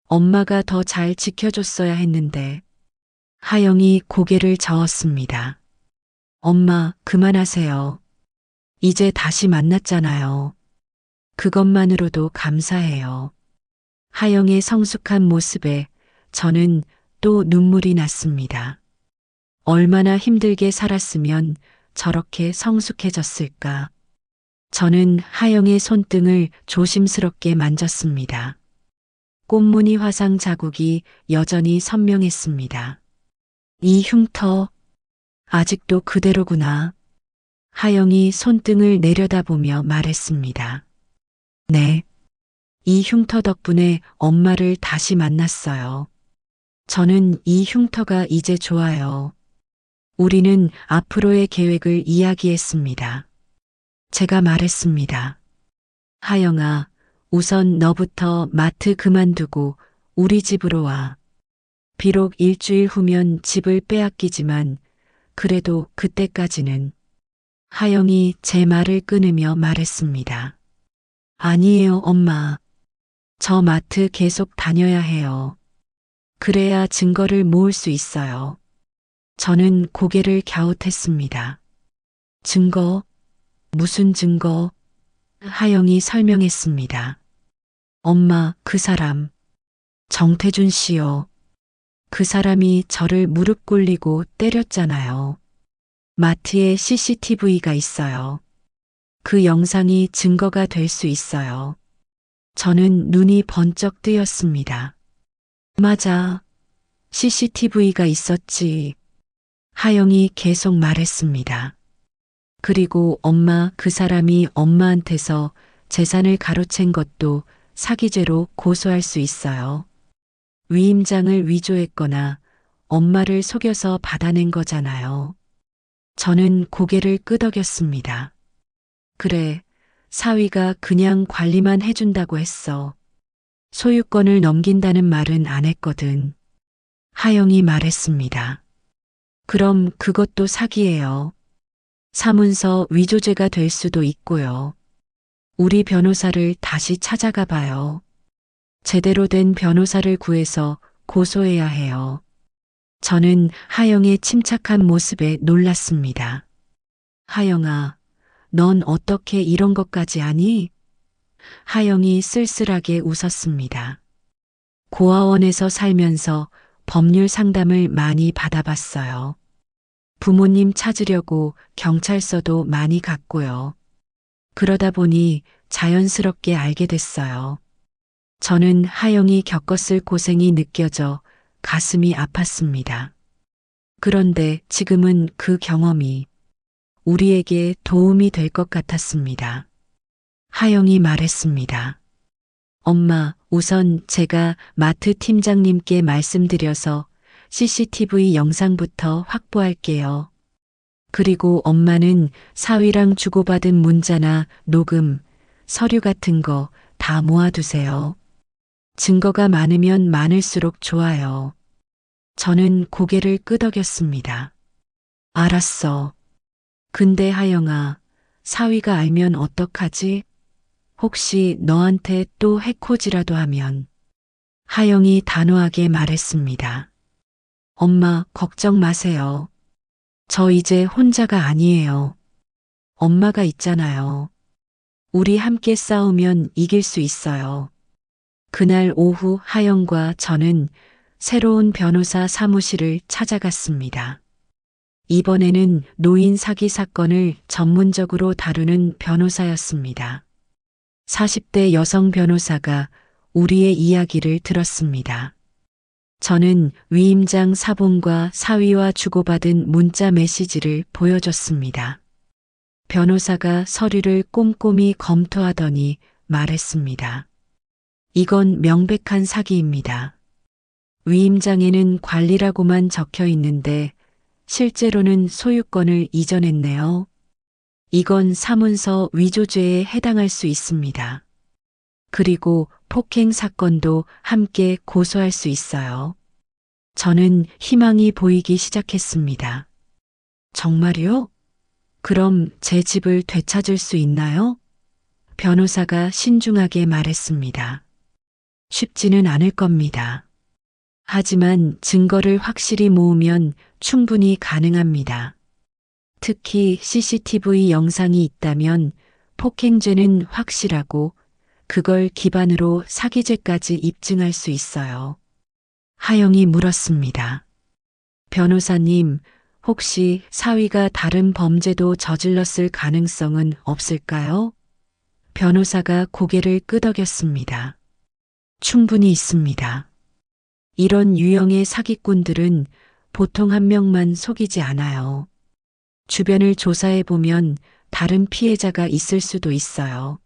엄마가 더 잘 지켜줬어야 했는데. 하영이 고개를 저었습니다. 엄마, 그만하세요. 이제 다시 만났잖아요. 그것만으로도 감사해요. 하영의 성숙한 모습에 저는 또 눈물이 났습니다. 얼마나 힘들게 살았으면 저렇게 성숙해졌을까. 저는 하영의 손등을 조심스럽게 만졌습니다. 꽃무늬 화상 자국이 여전히 선명했습니다. 이 흉터, 아직도 그대로구나. 하영이 손등을 내려다보며 말했습니다. 네. 이 흉터 덕분에 엄마를 다시 만났어요. 저는 이 흉터가 이제 좋아요. 우리는 앞으로의 계획을 이야기했습니다. 제가 말했습니다. 하영아, 우선 너부터 마트 그만두고 우리 집으로 와. 비록 일주일 후면 집을 빼앗기지만 그래도 그때까지는. 하영이 제 말을 끊으며 말했습니다. 아니에요, 엄마. 저 마트 계속 다녀야 해요. 그래야 증거를 모을 수 있어요. 저는 고개를 갸웃했습니다. 증거? 무슨 증거? 하영이 설명했습니다. 엄마, 그 사람. 정태준 씨요. 그 사람이 저를 무릎 꿇리고 때렸잖아요. 마트에 CCTV가 있어요. 그 영상이 증거가 될 수 있어요. 저는 눈이 번쩍 뜨였습니다. 맞아. CCTV가 있었지. 하영이 계속 말했습니다. 그리고 엄마, 그 사람이 엄마한테서 재산을 가로챈 것도 사기죄로 고소할 수 있어요. 위임장을 위조했거나 엄마를 속여서 받아낸 거잖아요. 저는 고개를 끄덕였습니다. 그래, 사위가 그냥 관리만 해준다고 했어. 소유권을 넘긴다는 말은 안 했거든. 하영이 말했습니다. 그럼 그것도 사기예요. 사문서 위조죄가 될 수도 있고요. 우리 변호사를 다시 찾아가 봐요. 제대로 된 변호사를 구해서 고소해야 해요. 저는 하영의 침착한 모습에 놀랐습니다. 하영아, 넌 어떻게 이런 것까지 아니? 하영이 쓸쓸하게 웃었습니다. 고아원에서 살면서 법률 상담을 많이 받아봤어요. 부모님 찾으려고 경찰서도 많이 갔고요. 그러다 보니 자연스럽게 알게 됐어요. 저는 하영이 겪었을 고생이 느껴져 가슴이 아팠습니다. 그런데 지금은 그 경험이 우리에게 도움이 될 것 같았습니다. 하영이 말했습니다. 엄마, 우선 제가 마트 팀장님께 말씀드려서 CCTV 영상부터 확보할게요. 그리고 엄마는 사위랑 주고받은 문자나 녹음, 서류 같은 거 다 모아두세요. 증거가 많으면 많을수록 좋아요. 저는 고개를 끄덕였습니다. 알았어. 근데 하영아, 사위가 알면 어떡하지? 혹시 너한테 또 해코지라도 하면. 하영이 단호하게 말했습니다. 엄마, 걱정 마세요. 저 이제 혼자가 아니에요. 엄마가 있잖아요. 우리 함께 싸우면 이길 수 있어요. 그날 오후 하영과 저는 새로운 변호사 사무실을 찾아갔습니다. 이번에는 노인 사기 사건을 전문적으로 다루는 변호사였습니다. 40대 여성 변호사가 우리의 이야기를 들었습니다. 저는 위임장 사본과 사위와 주고받은 문자 메시지를 보여줬습니다. 변호사가 서류를 꼼꼼히 검토하더니 말했습니다. 이건 명백한 사기입니다. 위임장에는 관리라고만 적혀 있는데 실제로는 소유권을 이전했네요. 이건 사문서 위조죄에 해당할 수 있습니다. 그리고 폭행 사건도 함께 고소할 수 있어요. 저는 희망이 보이기 시작했습니다. 정말요? 그럼 제 집을 되찾을 수 있나요? 변호사가 신중하게 말했습니다. 쉽지는 않을 겁니다. 하지만 증거를 확실히 모으면 충분히 가능합니다. 특히 CCTV 영상이 있다면 폭행죄는 확실하고 그걸 기반으로 사기죄까지 입증할 수 있어요. 하영이 물었습니다. 변호사님, 혹시 사위가 다른 범죄도 저질렀을 가능성은 없을까요? 변호사가 고개를 끄덕였습니다. 충분히 있습니다. 이런 유형의 사기꾼들은 보통 한 명만 속이지 않아요. 주변을 조사해보면 다른 피해자가 있을 수도 있어요.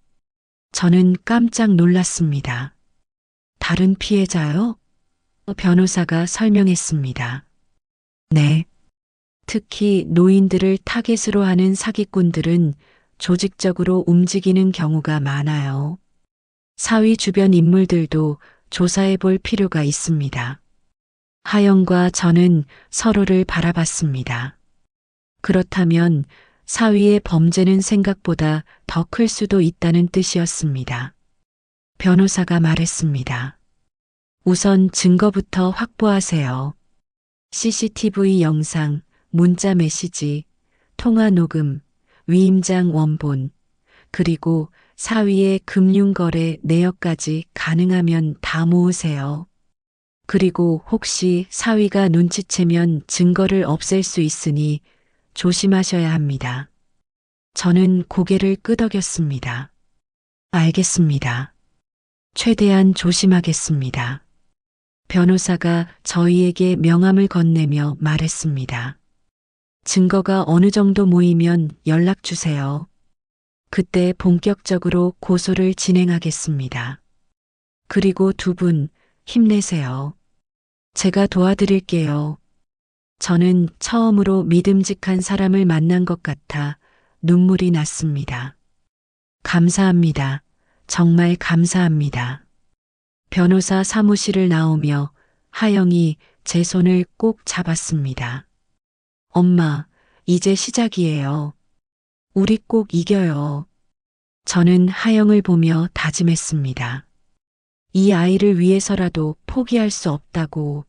저는 깜짝 놀랐습니다. 다른 피해자요? 변호사가 설명했습니다. 네. 특히 노인들을 타겟으로 하는 사기꾼들은 조직적으로 움직이는 경우가 많아요. 사위 주변 인물들도 조사해 볼 필요가 있습니다. 하영과 저는 서로를 바라봤습니다. 그렇다면 사위의 범죄는 생각보다 더 클 수도 있다는 뜻이었습니다. 변호사가 말했습니다. 우선 증거부터 확보하세요. CCTV 영상, 문자 메시지, 통화 녹음, 위임장 원본, 그리고 사위의 금융거래 내역까지 가능하면 다 모으세요. 그리고 혹시 사위가 눈치채면 증거를 없앨 수 있으니 조심하셔야 합니다. 저는 고개를 끄덕였습니다. 알겠습니다. 최대한 조심하겠습니다. 변호사가 저희에게 명함을 건네며 말했습니다. 증거가 어느 정도 모이면 연락 주세요. 그때 본격적으로 고소를 진행하겠습니다. 그리고 두 분 힘내세요. 제가 도와드릴게요. 저는 처음으로 믿음직한 사람을 만난 것 같아 눈물이 났습니다. 감사합니다. 정말 감사합니다. 변호사 사무실을 나오며 하영이 제 손을 꼭 잡았습니다. 엄마, 이제 시작이에요. 우리 꼭 이겨요. 저는 하영을 보며 다짐했습니다. 이 아이를 위해서라도 포기할 수 없다고.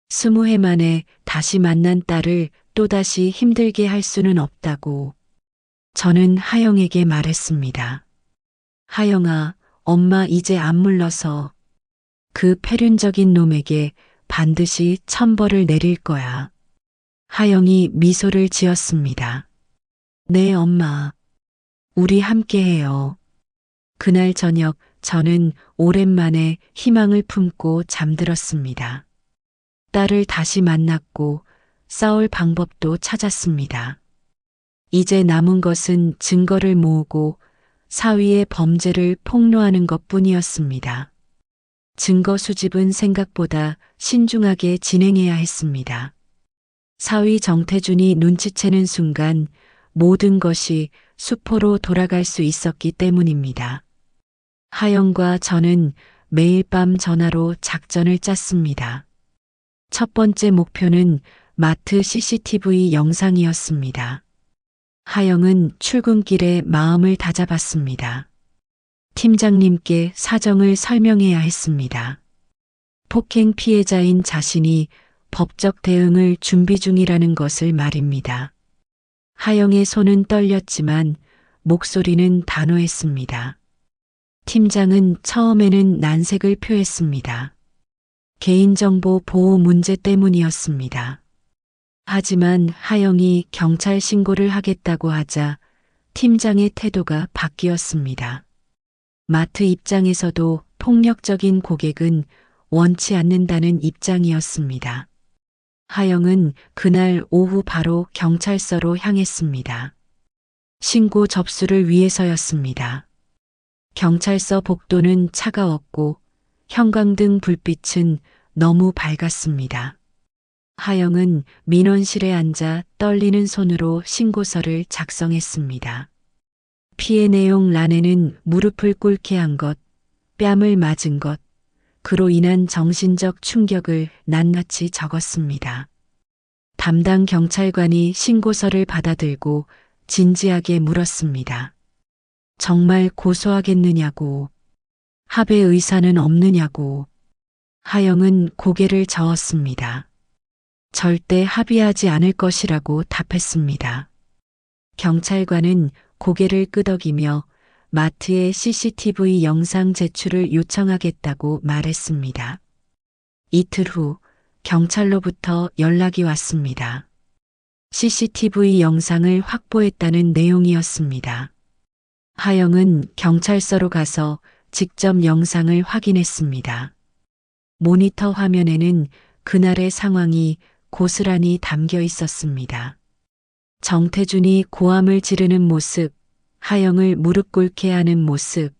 20해 만에 다시 만난 딸을 또다시 힘들게 할 수는 없다고. 저는 하영에게 말했습니다. 하영아, 엄마 이제 안 물러서. 그 패륜적인 놈에게 반드시 천벌을 내릴 거야. 하영이 미소를 지었습니다. 네, 엄마. 우리 함께해요. 그날 저녁 저는 오랜만에 희망을 품고 잠들었습니다. 딸을 다시 만났고 싸울 방법도 찾았습니다. 이제 남은 것은 증거를 모으고 사위의 범죄를 폭로하는 것뿐이었습니다. 증거 수집은 생각보다 신중하게 진행해야 했습니다. 사위 정태준이 눈치채는 순간 모든 것이 수포로 돌아갈 수 있었기 때문입니다. 하영과 저는 매일 밤 전화로 작전을 짰습니다. 첫 번째 목표는 마트 CCTV 영상이었습니다. 하영은 출근길에 마음을 다잡았습니다. 팀장님께 사정을 설명해야 했습니다. 폭행 피해자인 자신이 법적 대응을 준비 중이라는 것을 말입니다. 하영의 손은 떨렸지만 목소리는 단호했습니다. 팀장은 처음에는 난색을 표했습니다. 개인정보 보호 문제 때문이었습니다. 하지만 하영이 경찰 신고를 하겠다고 하자 팀장의 태도가 바뀌었습니다. 마트 입장에서도 폭력적인 고객은 원치 않는다는 입장이었습니다. 하영은 그날 오후 바로 경찰서로 향했습니다. 신고 접수를 위해서였습니다. 경찰서 복도는 차가웠고 형광등 불빛은 너무 밝았습니다. 하영은 민원실에 앉아 떨리는 손으로 신고서를 작성했습니다. 피해 내용欄에는 무릎을 꿇게 한 것, 뺨을 맞은 것, 그로 인한 정신적 충격을 낱낱이 적었습니다. 담당 경찰관이 신고서를 받아들고 진지하게 물었습니다. 정말 고소하겠느냐고. 합의 의사는 없느냐고. 하영은 고개를 저었습니다. 절대 합의하지 않을 것이라고 답했습니다. 경찰관은 고개를 끄덕이며 마트의 CCTV 영상 제출을 요청하겠다고 말했습니다. 이틀 후 경찰로부터 연락이 왔습니다. CCTV 영상을 확보했다는 내용이었습니다. 하영은 경찰서로 가서 직접 영상을 확인했습니다. 모니터 화면에는 그날의 상황이 고스란히 담겨 있었습니다. 정태준이 고함을 지르는 모습, 하영을 무릎 꿇게 하는 모습,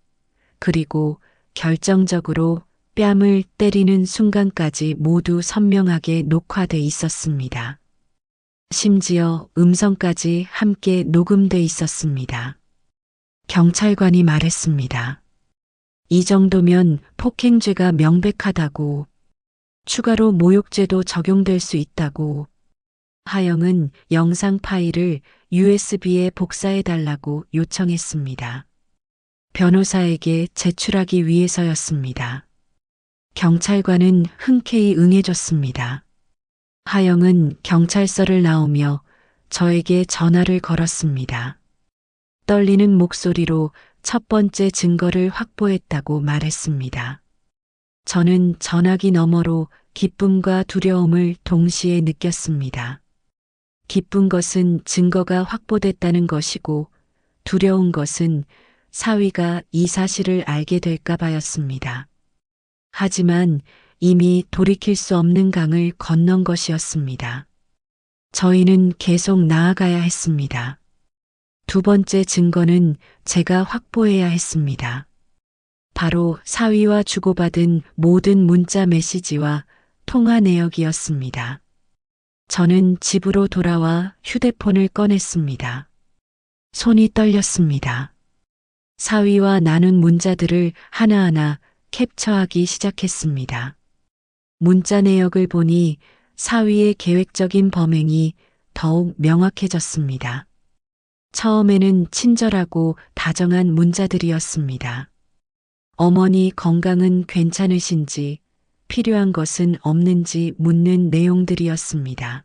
그리고 결정적으로 뺨을 때리는 순간까지 모두 선명하게 녹화돼 있었습니다. 심지어 음성까지 함께 녹음돼 있었습니다. 경찰관이 말했습니다. 이 정도면 폭행죄가 명백하다고, 추가로 모욕죄도 적용될 수 있다고. 하영은 영상 파일을 USB에 복사해달라고 요청했습니다. 변호사에게 제출하기 위해서였습니다. 경찰관은 흔쾌히 응해줬습니다. 하영은 경찰서를 나오며 저에게 전화를 걸었습니다. 떨리는 목소리로 첫 번째 증거를 확보했다고 말했습니다. 저는 전화기 너머로 기쁨과 두려움을 동시에 느꼈습니다. 기쁜 것은 증거가 확보됐다는 것이고 두려운 것은 사위가 이 사실을 알게 될까 봐였습니다. 하지만 이미 돌이킬 수 없는 강을 건넌 것이었습니다. 저희는 계속 나아가야 했습니다. 두 번째 증거는 제가 확보해야 했습니다. 바로 사위와 주고받은 모든 문자 메시지와 통화 내역이었습니다. 저는 집으로 돌아와 휴대폰을 꺼냈습니다. 손이 떨렸습니다. 사위와 나눈 문자들을 하나하나 캡처하기 시작했습니다. 문자 내역을 보니 사위의 계획적인 범행이 더욱 명확해졌습니다. 처음에는 친절하고 다정한 문자들이었습니다. 어머니 건강은 괜찮으신지, 필요한 것은 없는지 묻는 내용들이었습니다.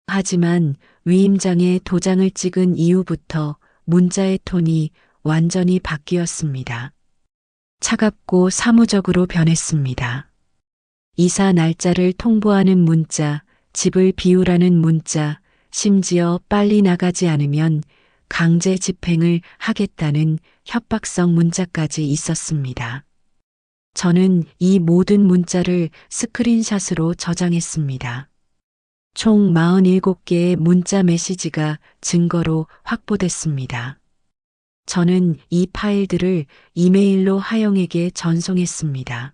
하지만 위임장에 도장을 찍은 이후부터 문자의 톤이 완전히 바뀌었습니다. 차갑고 사무적으로 변했습니다. 이사 날짜를 통보하는 문자, 집을 비우라는 문자, 심지어 빨리 나가지 않으면 강제 집행을 하겠다는 협박성 문자까지 있었습니다. 저는 이 모든 문자를 스크린샷으로 저장했습니다. 총 47개의 문자 메시지가 증거로 확보됐습니다. 저는 이 파일들을 이메일로 하영에게 전송했습니다.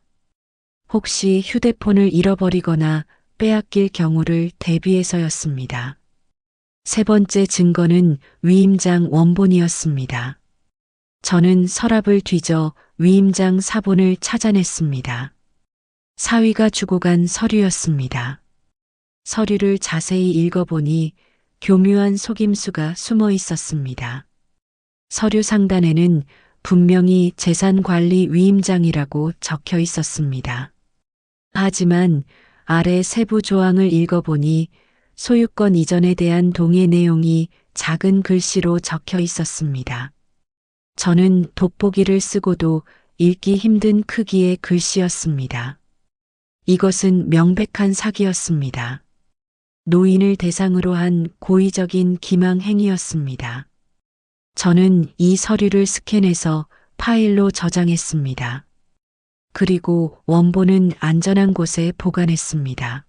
혹시 휴대폰을 잃어버리거나 빼앗길 경우를 대비해서였습니다. 세 번째 증거는 위임장 원본이었습니다. 저는 서랍을 뒤져 위임장 사본을 찾아냈습니다. 사위가 주고 간 서류였습니다. 서류를 자세히 읽어보니 교묘한 속임수가 숨어 있었습니다. 서류 상단에는 분명히 재산관리 위임장이라고 적혀 있었습니다. 하지만 아래 세부 조항을 읽어보니 소유권 이전에 대한 동의 내용이 작은 글씨로 적혀 있었습니다. 저는 돋보기를 쓰고도 읽기 힘든 크기의 글씨였습니다. 이것은 명백한 사기였습니다. 노인을 대상으로 한 고의적인 기망 행위였습니다. 저는 이 서류를 스캔해서 파일로 저장했습니다. 그리고 원본은 안전한 곳에 보관했습니다.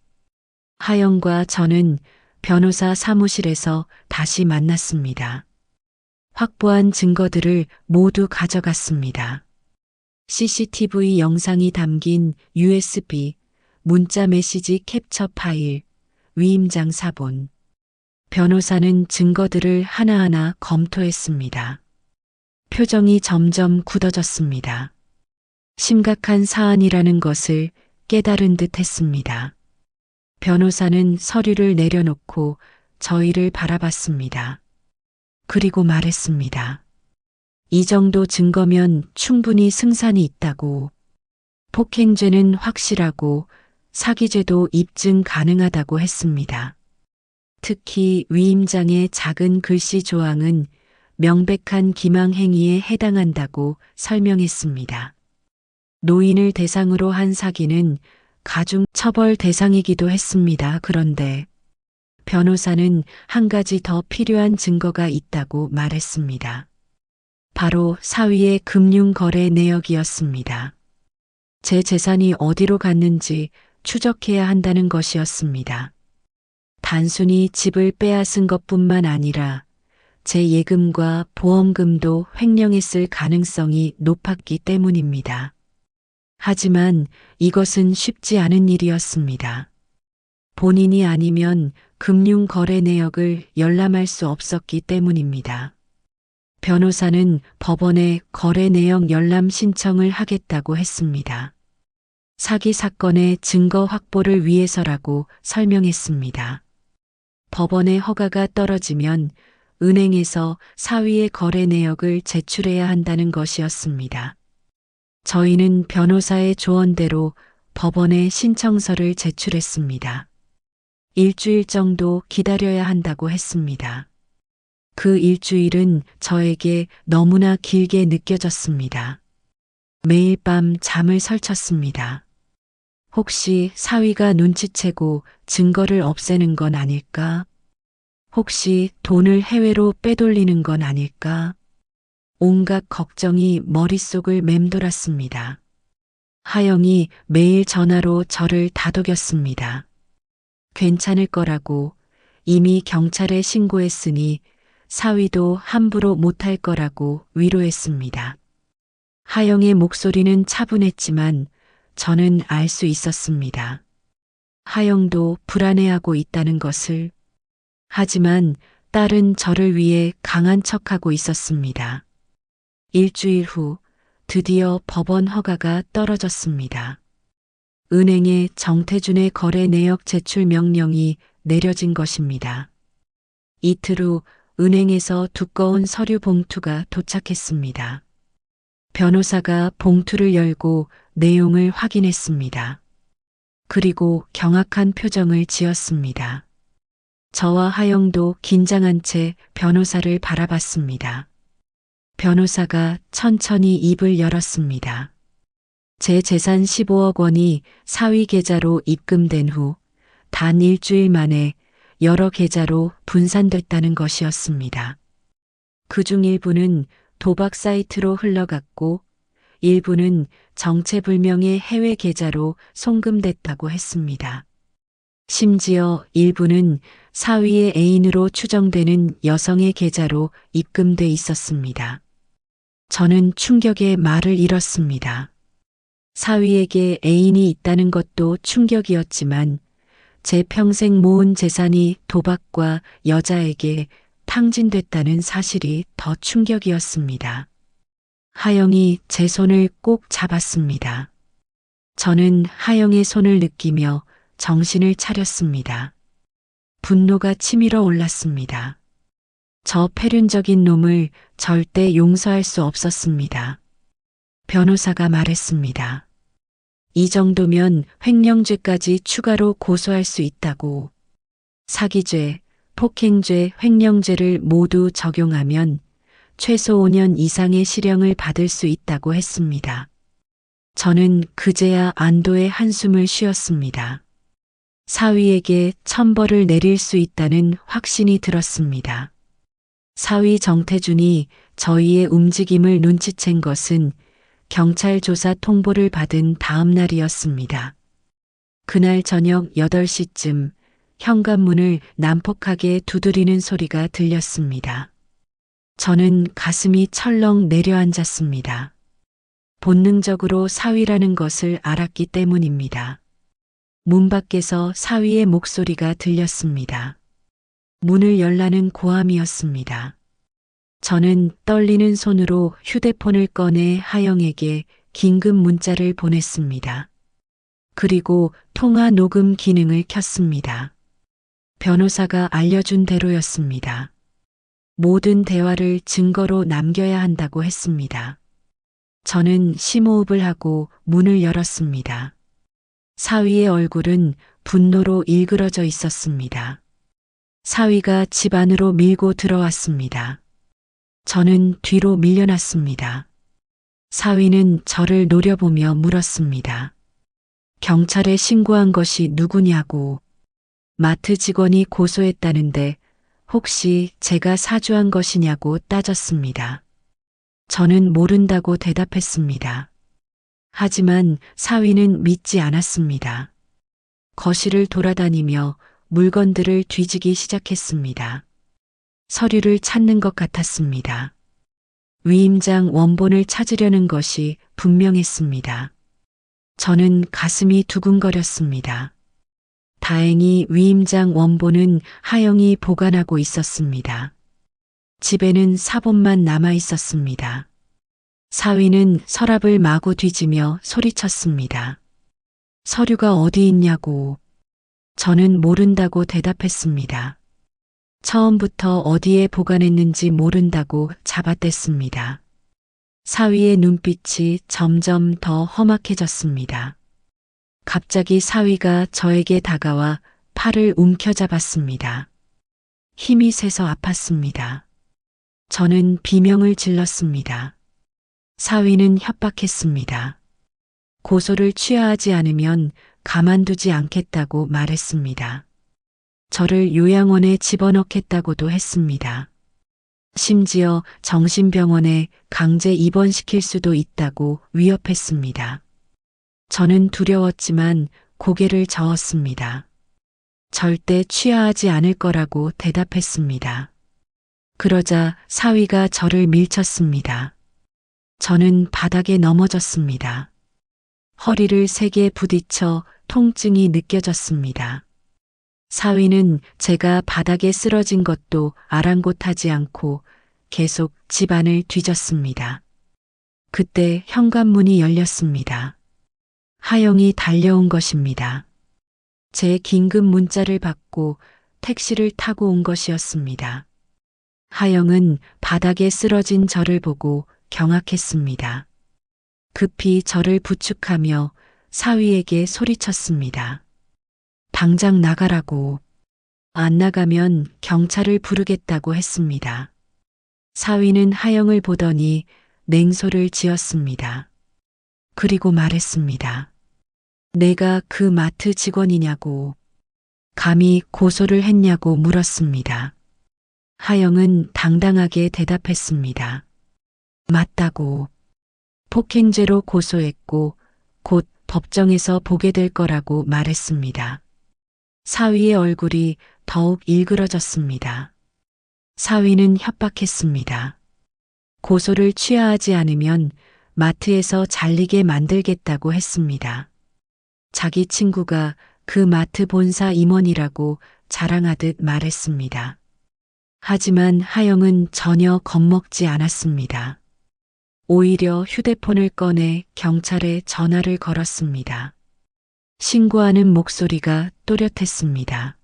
하영과 저는 변호사 사무실에서 다시 만났습니다. 확보한 증거들을 모두 가져갔습니다. CCTV 영상이 담긴 USB, 문자 메시지 캡처 파일, 위임장 사본. 변호사는 증거들을 하나하나 검토했습니다. 표정이 점점 굳어졌습니다. 심각한 사안이라는 것을 깨달은 듯 했습니다. 변호사는 서류를 내려놓고 저희를 바라봤습니다. 그리고 말했습니다. 이 정도 증거면 충분히 승산이 있다고. 폭행죄는 확실하고 사기죄도 입증 가능하다고 했습니다. 특히 위임장의 작은 글씨 조항은 명백한 기망 행위에 해당한다고 설명했습니다. 노인을 대상으로 한 사기는 가중 처벌 대상이기도 했습니다. 그런데 변호사는 한 가지 더 필요한 증거가 있다고 말했습니다. 바로 사위의 금융거래 내역이었습니다. 제 재산이 어디로 갔는지 추적해야 한다는 것이었습니다. 단순히 집을 빼앗은 것뿐만 아니라 제 예금과 보험금도 횡령했을 가능성이 높았기 때문입니다. 하지만 이것은 쉽지 않은 일이었습니다. 본인이 아니면 금융거래 내역을 열람할 수 없었기 때문입니다. 변호사는 법원에 거래 내역 열람 신청을 하겠다고 했습니다. 사기 사건의 증거 확보를 위해서라고 설명했습니다. 법원의 허가가 떨어지면 은행에서 사위의 거래 내역을 제출해야 한다는 것이었습니다. 저희는 변호사의 조언대로 법원에 신청서를 제출했습니다. 일주일 정도 기다려야 한다고 했습니다. 그 일주일은 저에게 너무나 길게 느껴졌습니다. 매일 밤 잠을 설쳤습니다. 혹시 사위가 눈치채고 증거를 없애는 건 아닐까? 혹시 돈을 해외로 빼돌리는 건 아닐까? 온갖 걱정이 머릿속을 맴돌았습니다. 하영이 매일 전화로 저를 다독였습니다. 괜찮을 거라고, 이미 경찰에 신고했으니 사위도 함부로 못할 거라고 위로했습니다. 하영의 목소리는 차분했지만 저는 알 수 있었습니다. 하영도 불안해하고 있다는 것을. 하지만 딸은 저를 위해 강한 척하고 있었습니다. 일주일 후 드디어 법원 허가가 떨어졌습니다. 은행에 정태준의 거래 내역 제출 명령이 내려진 것입니다. 이틀 후 은행에서 두꺼운 서류 봉투가 도착했습니다. 변호사가 봉투를 열고 내용을 확인했습니다. 그리고 경악한 표정을 지었습니다. 저와 하영도 긴장한 채 변호사를 바라봤습니다. 변호사가 천천히 입을 열었습니다. 제 재산 15억 원이 사위 계좌로 입금된 후 단 일주일 만에 여러 계좌로 분산됐다는 것이었습니다. 그중 일부는 도박 사이트로 흘러갔고 일부는 정체불명의 해외 계좌로 송금됐다고 했습니다. 심지어 일부는 사위의 애인으로 추정되는 여성의 계좌로 입금돼 있었습니다. 저는 충격에 말을 잃었습니다. 사위에게 애인이 있다는 것도 충격이었지만 제 평생 모은 재산이 도박과 여자에게 탕진됐다는 사실이 더 충격이었습니다. 하영이 제 손을 꼭 잡았습니다. 저는 하영의 손을 느끼며 정신을 차렸습니다. 분노가 치밀어 올랐습니다. 저 패륜적인 놈을 절대 용서할 수 없었습니다. 변호사가 말했습니다. 이 정도면 횡령죄까지 추가로 고소할 수 있다고. 사기죄, 폭행죄, 횡령죄를 모두 적용하면 최소 5년 이상의 실형을 받을 수 있다고 했습니다. 저는 그제야 안도의 한숨을 쉬었습니다. 사위에게 천벌을 내릴 수 있다는 확신이 들었습니다. 사위 정태준이 저희의 움직임을 눈치챈 것은 경찰 조사 통보를 받은 다음 날이었습니다. 그날 저녁 8시쯤 현관문을 난폭하게 두드리는 소리가 들렸습니다. 저는 가슴이 철렁 내려앉았습니다. 본능적으로 사위라는 것을 알았기 때문입니다. 문 밖에서 사위의 목소리가 들렸습니다. 문을 열라는 고함이었습니다. 저는 떨리는 손으로 휴대폰을 꺼내 하영에게 긴급 문자를 보냈습니다. 그리고 통화 녹음 기능을 켰습니다. 변호사가 알려준 대로였습니다. 모든 대화를 증거로 남겨야 한다고 했습니다. 저는 심호흡을 하고 문을 열었습니다. 사위의 얼굴은 분노로 일그러져 있었습니다. 사위가 집 안으로 밀고 들어왔습니다. 저는 뒤로 밀려났습니다. 사위는 저를 노려보며 물었습니다. 경찰에 신고한 것이 누구냐고. 마트 직원이 고소했다는데 혹시 제가 사주한 것이냐고 따졌습니다. 저는 모른다고 대답했습니다. 하지만 사위는 믿지 않았습니다. 거실을 돌아다니며 물건들을 뒤지기 시작했습니다. 서류를 찾는 것 같았습니다. 위임장 원본을 찾으려는 것이 분명했습니다. 저는 가슴이 두근거렸습니다. 다행히 위임장 원본은 하영이 보관하고 있었습니다. 집에는 사본만 남아 있었습니다. 사위는 서랍을 마구 뒤지며 소리쳤습니다. 서류가 어디 있냐고. 저는 모른다고 대답했습니다. 처음부터 어디에 보관했는지 모른다고 잡아댔습니다. 사위의 눈빛이 점점 더 험악해졌습니다. 갑자기 사위가 저에게 다가와 팔을 움켜잡았습니다. 힘이 세서 아팠습니다. 저는 비명을 질렀습니다. 사위는 협박했습니다. 고소를 취하하지 않으면 가만두지 않겠다고 말했습니다. 저를 요양원에 집어넣겠다고도 했습니다. 심지어 정신병원에 강제 입원시킬 수도 있다고 위협했습니다. 저는 두려웠지만 고개를 저었습니다. 절대 취하하지 않을 거라고 대답했습니다. 그러자 사위가 저를 밀쳤습니다. 저는 바닥에 넘어졌습니다. 허리를 세게 부딪혀 통증이 느껴졌습니다. 사위는 제가 바닥에 쓰러진 것도 아랑곳하지 않고 계속 집안을 뒤졌습니다. 그때 현관문이 열렸습니다. 하영이 달려온 것입니다. 제 긴급 문자를 받고 택시를 타고 온 것이었습니다. 하영은 바닥에 쓰러진 저를 보고 경악했습니다. 급히 저를 부축하며 사위에게 소리쳤습니다. 당장 나가라고. 안 나가면 경찰을 부르겠다고 했습니다. 사위는 하영을 보더니 냉소를 지었습니다. 그리고 말했습니다. 내가 그 마트 직원이냐고, 감히 고소를 했냐고 물었습니다. 하영은 당당하게 대답했습니다. 맞다고. 폭행죄로 고소했고 곧 법정에서 보게 될 거라고 말했습니다. 사위의 얼굴이 더욱 일그러졌습니다. 사위는 협박했습니다. 고소를 취하하지 않으면 마트에서 잘리게 만들겠다고 했습니다. 자기 친구가 그 마트 본사 임원이라고 자랑하듯 말했습니다. 하지만 하영은 전혀 겁먹지 않았습니다. 오히려 휴대폰을 꺼내 경찰에 전화를 걸었습니다. 신고하는 목소리가 또렷했습니다.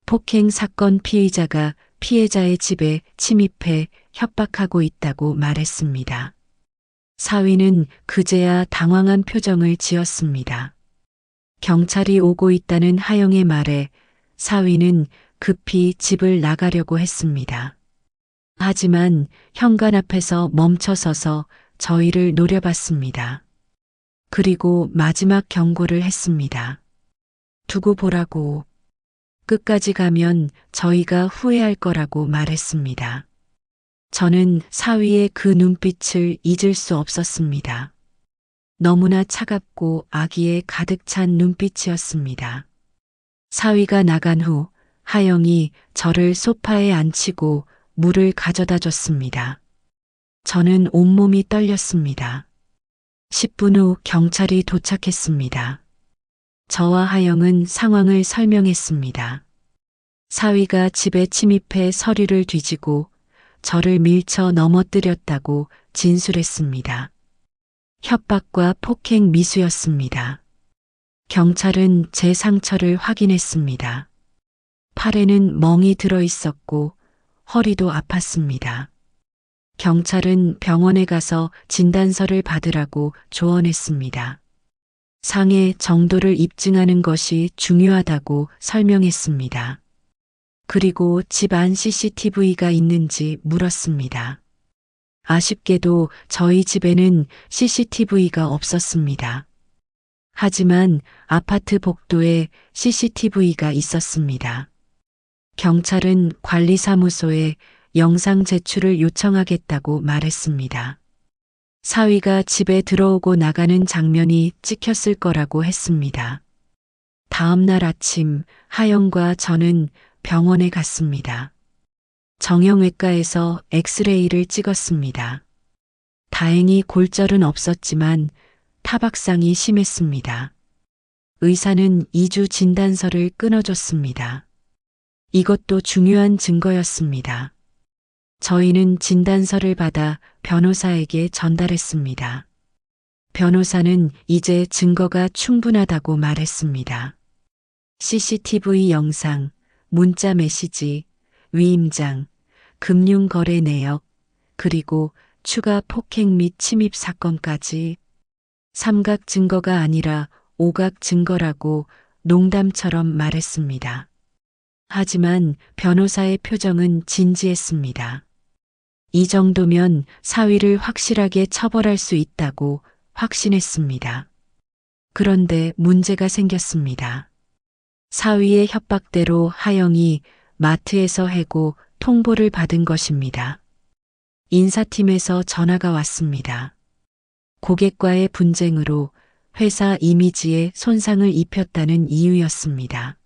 폭행 사건 피의자가 피해자의 집에 침입해 협박하고 있다고 말했습니다. 사위는 그제야 당황한 표정을 지었습니다. 경찰이 오고 있다는 하영의 말에 사위는 급히 집을 나가려고 했습니다. 하지만 현관 앞에서 멈춰서서 저희를 노려봤습니다. 그리고 마지막 경고를 했습니다. 두고 보라고. 끝까지 가면 저희가 후회할 거라고 말했습니다. 저는 사위의 그 눈빛을 잊을 수 없었습니다. 너무나 차갑고 악의에 가득 찬 눈빛이었습니다. 사위가 나간 후 하영이 저를 소파에 앉히고 물을 가져다 줬습니다. 저는 온몸이 떨렸습니다. 10분 후 경찰이 도착했습니다. 저와 하영은 상황을 설명했습니다. 사위가 집에 침입해 서류를 뒤지고 저를 밀쳐 넘어뜨렸다고 진술했습니다. 협박과 폭행 미수였습니다. 경찰은 제 상처를 확인했습니다. 팔에는 멍이 들어 있었고 허리도 아팠습니다. 경찰은 병원에 가서 진단서를 받으라고 조언했습니다. 상해 정도를 입증하는 것이 중요하다고 설명했습니다. 그리고 집 안 CCTV가 있는지 물었습니다. 아쉽게도 저희 집에는 CCTV가 없었습니다. 하지만 아파트 복도에 CCTV가 있었습니다. 경찰은 관리사무소에 영상 제출을 요청하겠다고 말했습니다. 사위가 집에 들어오고 나가는 장면이 찍혔을 거라고 했습니다. 다음 날 아침 하영과 저는 병원에 갔습니다. 정형외과에서 엑스레이를 찍었습니다. 다행히 골절은 없었지만 타박상이 심했습니다. 의사는 2주 진단서를 끊어줬습니다. 이것도 중요한 증거였습니다. 저희는 진단서를 받아 변호사에게 전달했습니다. 변호사는 이제 증거가 충분하다고 말했습니다. CCTV 영상, 문자 메시지, 위임장, 금융거래 내역, 그리고 추가 폭행 및 침입 사건까지 삼각 증거가 아니라 오각 증거라고 농담처럼 말했습니다. 하지만 변호사의 표정은 진지했습니다. 이 정도면 사위를 확실하게 처벌할 수 있다고 확신했습니다. 그런데 문제가 생겼습니다. 사위의 협박대로 하영이 마트에서 해고 통보를 받은 것입니다. 인사팀에서 전화가 왔습니다. 고객과의 분쟁으로 회사 이미지에 손상을 입혔다는 이유였습니다.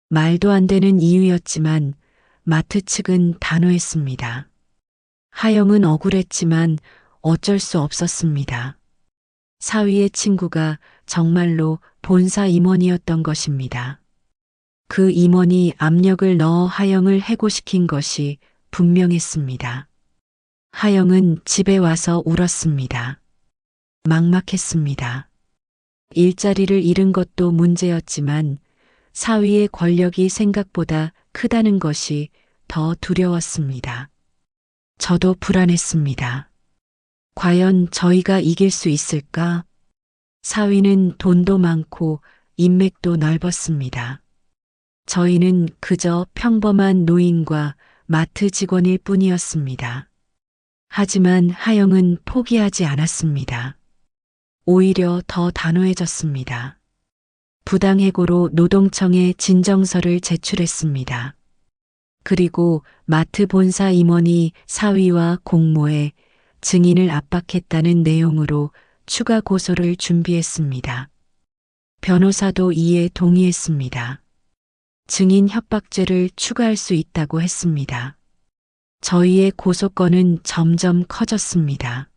말도 안 되는 이유였지만 마트 측은 단호했습니다. 하영은 억울했지만 어쩔 수 없었습니다. 사위의 친구가 정말로 본사 임원이었던 것입니다. 그 임원이 압력을 넣어 하영을 해고시킨 것이 분명했습니다. 하영은 집에 와서 울었습니다. 막막했습니다. 일자리를 잃은 것도 문제였지만 사위의 권력이 생각보다 크다는 것이 더 두려웠습니다. 저도 불안했습니다. 과연 저희가 이길 수 있을까? 사위는 돈도 많고 인맥도 넓었습니다. 저희는 그저 평범한 노인과 마트 직원일 뿐이었습니다. 하지만 하영은 포기하지 않았습니다. 오히려 더 단호해졌습니다. 부당해고로 노동청에 진정서를 제출했습니다. 그리고 마트 본사 임원이 사위와 공모해 증인을 압박했다는 내용으로 추가 고소를 준비했습니다. 변호사도 이에 동의했습니다. 증인 협박죄를 추가할 수 있다고 했습니다. 저희의 고소건은 점점 커졌습니다.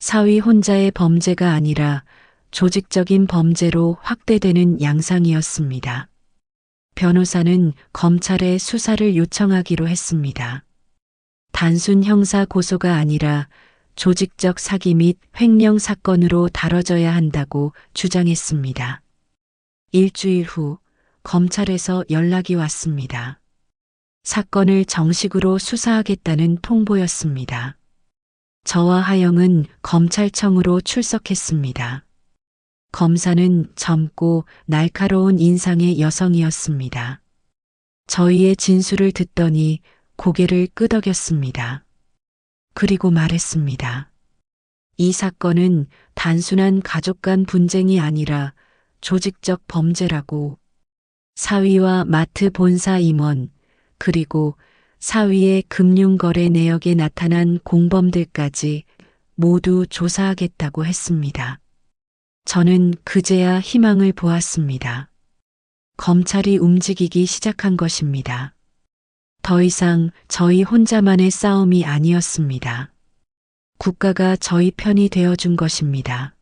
사위 혼자의 범죄가 아니라 조직적인 범죄로 확대되는 양상이었습니다. 변호사는 검찰에 수사를 요청하기로 했습니다. 단순 형사 고소가 아니라 조직적 사기 및 횡령 사건으로 다뤄져야 한다고 주장했습니다. 일주일 후 검찰에서 연락이 왔습니다. 사건을 정식으로 수사하겠다는 통보였습니다. 저와 하영은 검찰청으로 출석했습니다. 검사는 젊고 날카로운 인상의 여성이었습니다. 저희의 진술을 듣더니 고개를 끄덕였습니다. 그리고 말했습니다. 이 사건은 단순한 가족 간 분쟁이 아니라 조직적 범죄라고. 사위와 마트 본사 임원, 그리고 사위의 금융거래 내역에 나타난 공범들까지 모두 조사하겠다고 했습니다. 저는 그제야 희망을 보았습니다. 검찰이 움직이기 시작한 것입니다. 더 이상 저희 혼자만의 싸움이 아니었습니다. 국가가 저희 편이 되어준 것입니다.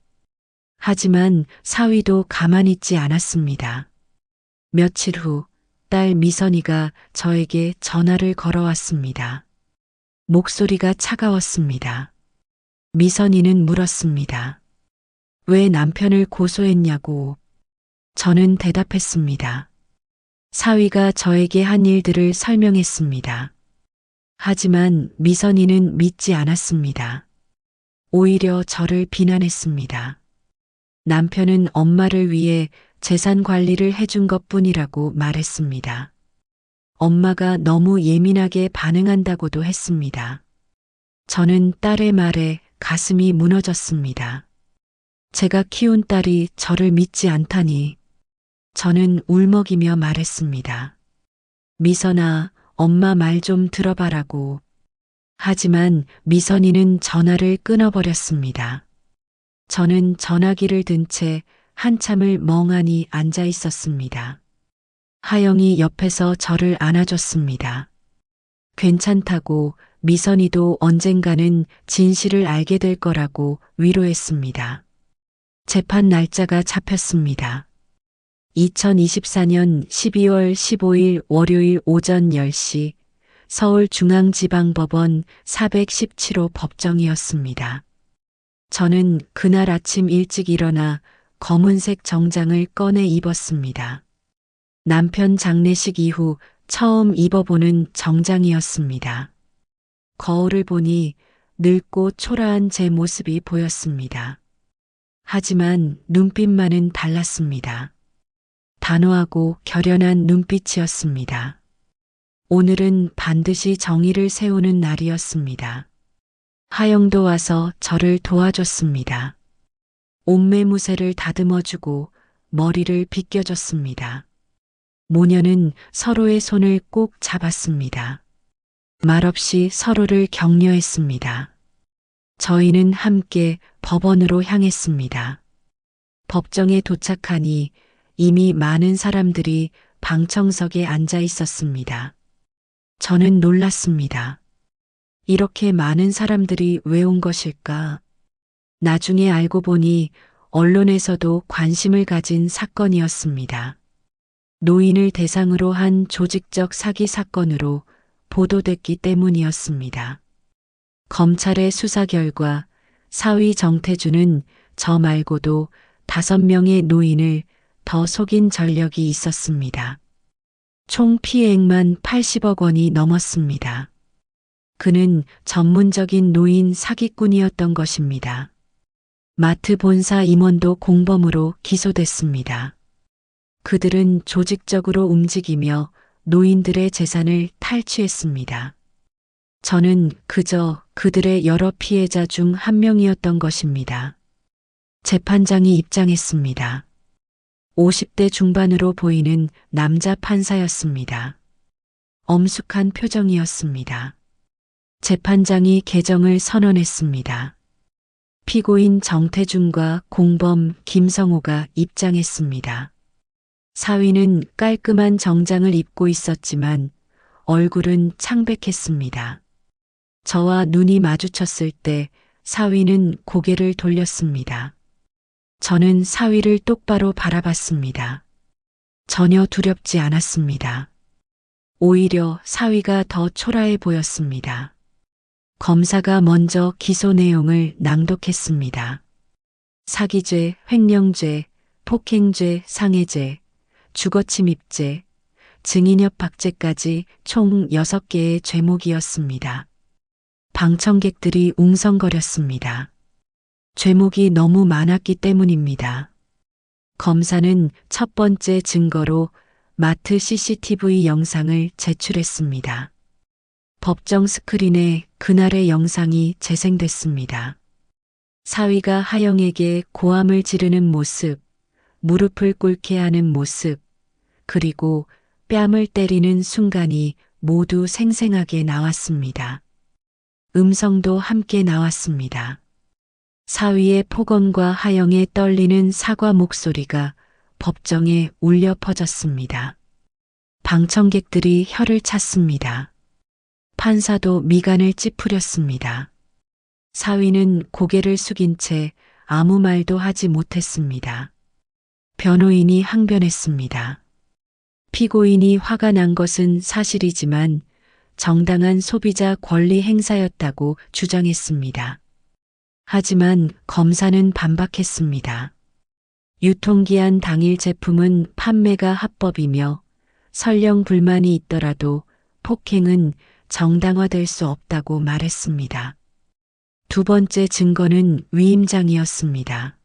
하지만 사위도 가만히 있지 않았습니다. 며칠 후 딸 미선이가 저에게 전화를 걸어왔습니다. 목소리가 차가웠습니다. 미선이는 물었습니다. 왜 남편을 고소했냐고. 저는 대답했습니다. 사위가 저에게 한 일들을 설명했습니다. 하지만 미선이는 믿지 않았습니다. 오히려 저를 비난했습니다. 남편은 엄마를 위해 재산 관리를 해준 것뿐이라고 말했습니다. 엄마가 너무 예민하게 반응한다고도 했습니다. 저는 딸의 말에 가슴이 무너졌습니다. 제가 키운 딸이 저를 믿지 않다니. 저는 울먹이며 말했습니다. 미선아, 엄마 말 좀 들어봐라고. 하지만 미선이는 전화를 끊어버렸습니다. 저는 전화기를 든 채 한참을 멍하니 앉아 있었습니다. 하영이 옆에서 저를 안아줬습니다. 괜찮다고, 미선이도 언젠가는 진실을 알게 될 거라고 위로했습니다. 재판 날짜가 잡혔습니다. 2024년 12월 15일 월요일 오전 10시 서울중앙지방법원 417호 법정이었습니다. 저는 그날 아침 일찍 일어나 검은색 정장을 꺼내 입었습니다. 남편 장례식 이후 처음 입어보는 정장이었습니다. 거울을 보니 늙고 초라한 제 모습이 보였습니다. 하지만 눈빛만은 달랐습니다. 단호하고 결연한 눈빛이었습니다. 오늘은 반드시 정의를 세우는 날이었습니다. 하영도 와서 저를 도와줬습니다. 옷매무새를 다듬어주고 머리를 빗겨줬습니다. 모녀는 서로의 손을 꼭 잡았습니다. 말없이 서로를 격려했습니다. 저희는 함께 법원으로 향했습니다. 법정에 도착하니 이미 많은 사람들이 방청석에 앉아 있었습니다. 저는 놀랐습니다. 이렇게 많은 사람들이 왜 온 것일까? 나중에 알고 보니 언론에서도 관심을 가진 사건이었습니다. 노인을 대상으로 한 조직적 사기 사건으로 보도됐기 때문이었습니다. 검찰의 수사 결과 사위 정태주는 저 말고도 5명의 노인을 더 속인 전력이 있었습니다. 총 피해액만 80억 원이 넘었습니다. 그는 전문적인 노인 사기꾼이었던 것입니다. 마트 본사 임원도 공범으로 기소됐습니다. 그들은 조직적으로 움직이며 노인들의 재산을 탈취했습니다. 저는 그저 그들의 여러 피해자 중 한 명이었던 것입니다. 재판장이 입장했습니다. 50대 중반으로 보이는 남자 판사였습니다. 엄숙한 표정이었습니다. 재판장이 개정을 선언했습니다. 피고인 정태준과 공범 김성호가 입장했습니다. 사위는 깔끔한 정장을 입고 있었지만 얼굴은 창백했습니다. 저와 눈이 마주쳤을 때 사위는 고개를 돌렸습니다. 저는 사위를 똑바로 바라봤습니다. 전혀 두렵지 않았습니다. 오히려 사위가 더 초라해 보였습니다. 검사가 먼저 기소 내용을 낭독했습니다. 사기죄, 횡령죄, 폭행죄, 상해죄, 주거침입죄, 증인협박죄까지 총 6개의 죄목이었습니다. 방청객들이 웅성거렸습니다. 죄목이 너무 많았기 때문입니다. 검사는 첫 번째 증거로 마트 CCTV 영상을 제출했습니다. 법정 스크린에 그날의 영상이 재생됐습니다. 사위가 하영에게 고함을 지르는 모습, 무릎을 꿇게 하는 모습, 그리고 뺨을 때리는 순간이 모두 생생하게 나왔습니다. 음성도 함께 나왔습니다. 사위의 폭언과 하영의 떨리는 사과 목소리가 법정에 울려 퍼졌습니다. 방청객들이 혀를 찼습니다. 판사도 미간을 찌푸렸습니다. 사위는 고개를 숙인 채 아무 말도 하지 못했습니다. 변호인이 항변했습니다. 피고인이 화가 난 것은 사실이지만 정당한 소비자 권리 행사였다고 주장했습니다. 하지만 검사는 반박했습니다. 유통기한 당일 제품은 판매가 합법이며 설령 불만이 있더라도 폭행은 정당화될 수 없다고 말했습니다. 두 번째 증거는 위임장이었습니다.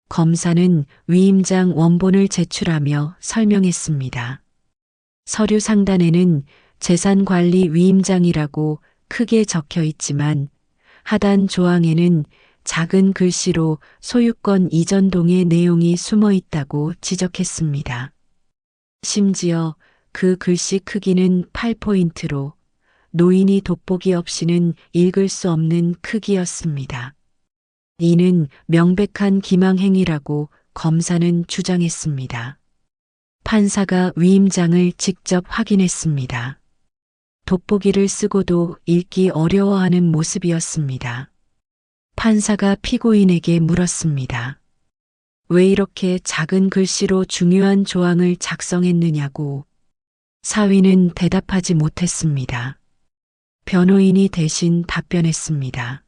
검사는 위임장 원본을 제출하며 설명했습니다. 서류 상단에는 재산관리 위임장이라고 크게 적혀 있지만 하단 조항에는 작은 글씨로 소유권 이전동의 내용이 숨어 있다고 지적했습니다. 심지어 그 글씨 크기는 8포인트로 노인이 돋보기 없이는 읽을 수 없는 크기였습니다. 이는 명백한 기망행위라고 검사는 주장했습니다. 판사가 위임장을 직접 확인했습니다. 돋보기를 쓰고도 읽기 어려워하는 모습이었습니다. 판사가 피고인에게 물었습니다. 왜 이렇게 작은 글씨로 중요한 조항을 작성했느냐고. 사위는 대답하지 못했습니다. 변호인이 대신 답변했습니다.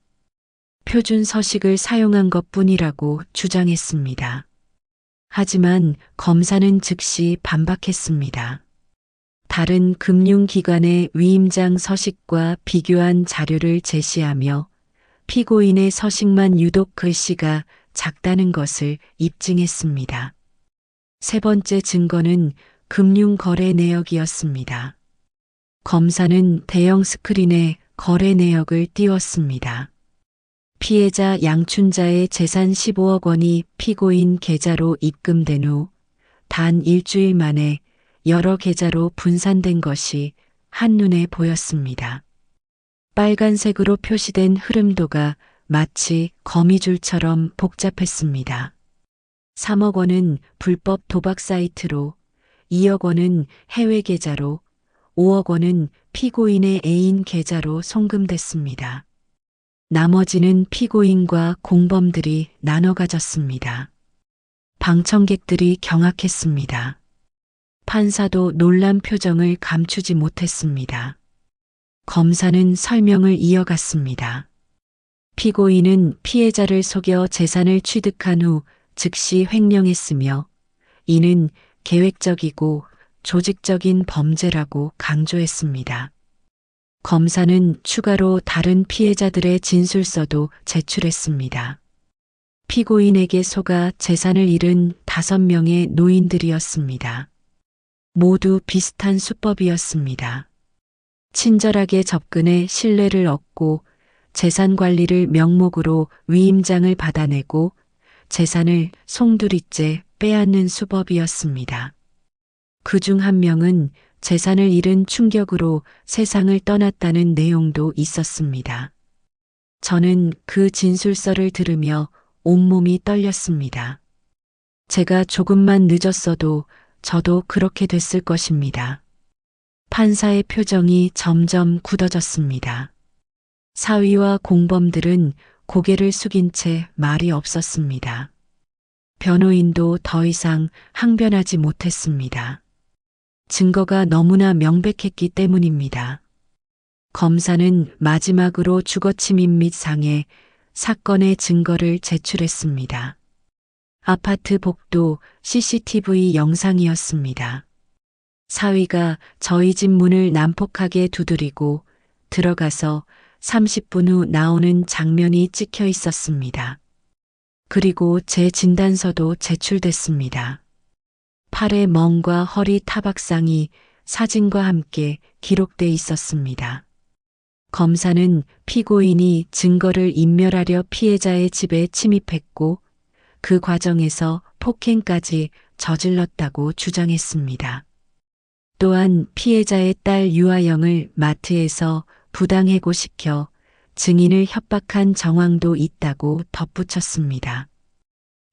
표준 서식을 사용한 것뿐이라고 주장했습니다. 하지만 검사는 즉시 반박했습니다. 다른 금융기관의 위임장 서식과 비교한 자료를 제시하며 피고인의 서식만 유독 글씨가 작다는 것을 입증했습니다. 세 번째 증거는 금융거래 내역이었습니다. 검사는 대형 스크린에 거래 내역을 띄웠습니다. 피해자 양춘자의 재산 15억 원이 피고인 계좌로 입금된 후 단 일주일 만에 여러 계좌로 분산된 것이 한눈에 보였습니다. 빨간색으로 표시된 흐름도가 마치 거미줄처럼 복잡했습니다. 3억 원은 불법 도박 사이트로, 2억 원은 해외 계좌로, 5억 원은 피고인의 애인 계좌로 송금됐습니다. 나머지는 피고인과 공범들이 나눠 가졌습니다. 방청객들이 경악했습니다. 판사도 놀란 표정을 감추지 못했습니다. 검사는 설명을 이어갔습니다. 피고인은 피해자를 속여 재산을 취득한 후 즉시 횡령했으며 이는 계획적이고 조직적인 범죄라고 강조했습니다. 검사는 추가로 다른 피해자들의 진술서도 제출했습니다. 피고인에게 속아 재산을 잃은 5명의 노인들이었습니다. 모두 비슷한 수법이었습니다. 친절하게 접근해 신뢰를 얻고 재산 관리를 명목으로 위임장을 받아내고 재산을 송두리째 빼앗는 수법이었습니다. 그중 한 명은 재산을 잃은 충격으로 세상을 떠났다는 내용도 있었습니다. 저는 그 진술서를 들으며 온몸이 떨렸습니다. 제가 조금만 늦었어도 저도 그렇게 됐을 것입니다. 판사의 표정이 점점 굳어졌습니다. 사위와 공범들은 고개를 숙인 채 말이 없었습니다. 변호인도 더 이상 항변하지 못했습니다. 증거가 너무나 명백했기 때문입니다. 검사는 마지막으로 주거침입 및 상해 사건의 증거를 제출했습니다. 아파트 복도 CCTV 영상이었습니다. 사위가 저희 집 문을 난폭하게 두드리고 들어가서 30분 후 나오는 장면이 찍혀 있었습니다. 그리고 제 진단서도 제출됐습니다. 팔의 멍과 허리 타박상이 사진과 함께 기록돼 있었습니다. 검사는 피고인이 증거를 인멸하려 피해자의 집에 침입했고 그 과정에서 폭행까지 저질렀다고 주장했습니다. 또한 피해자의 딸 유아영을 마트에서 부당해고시켜 증인을 협박한 정황도 있다고 덧붙였습니다.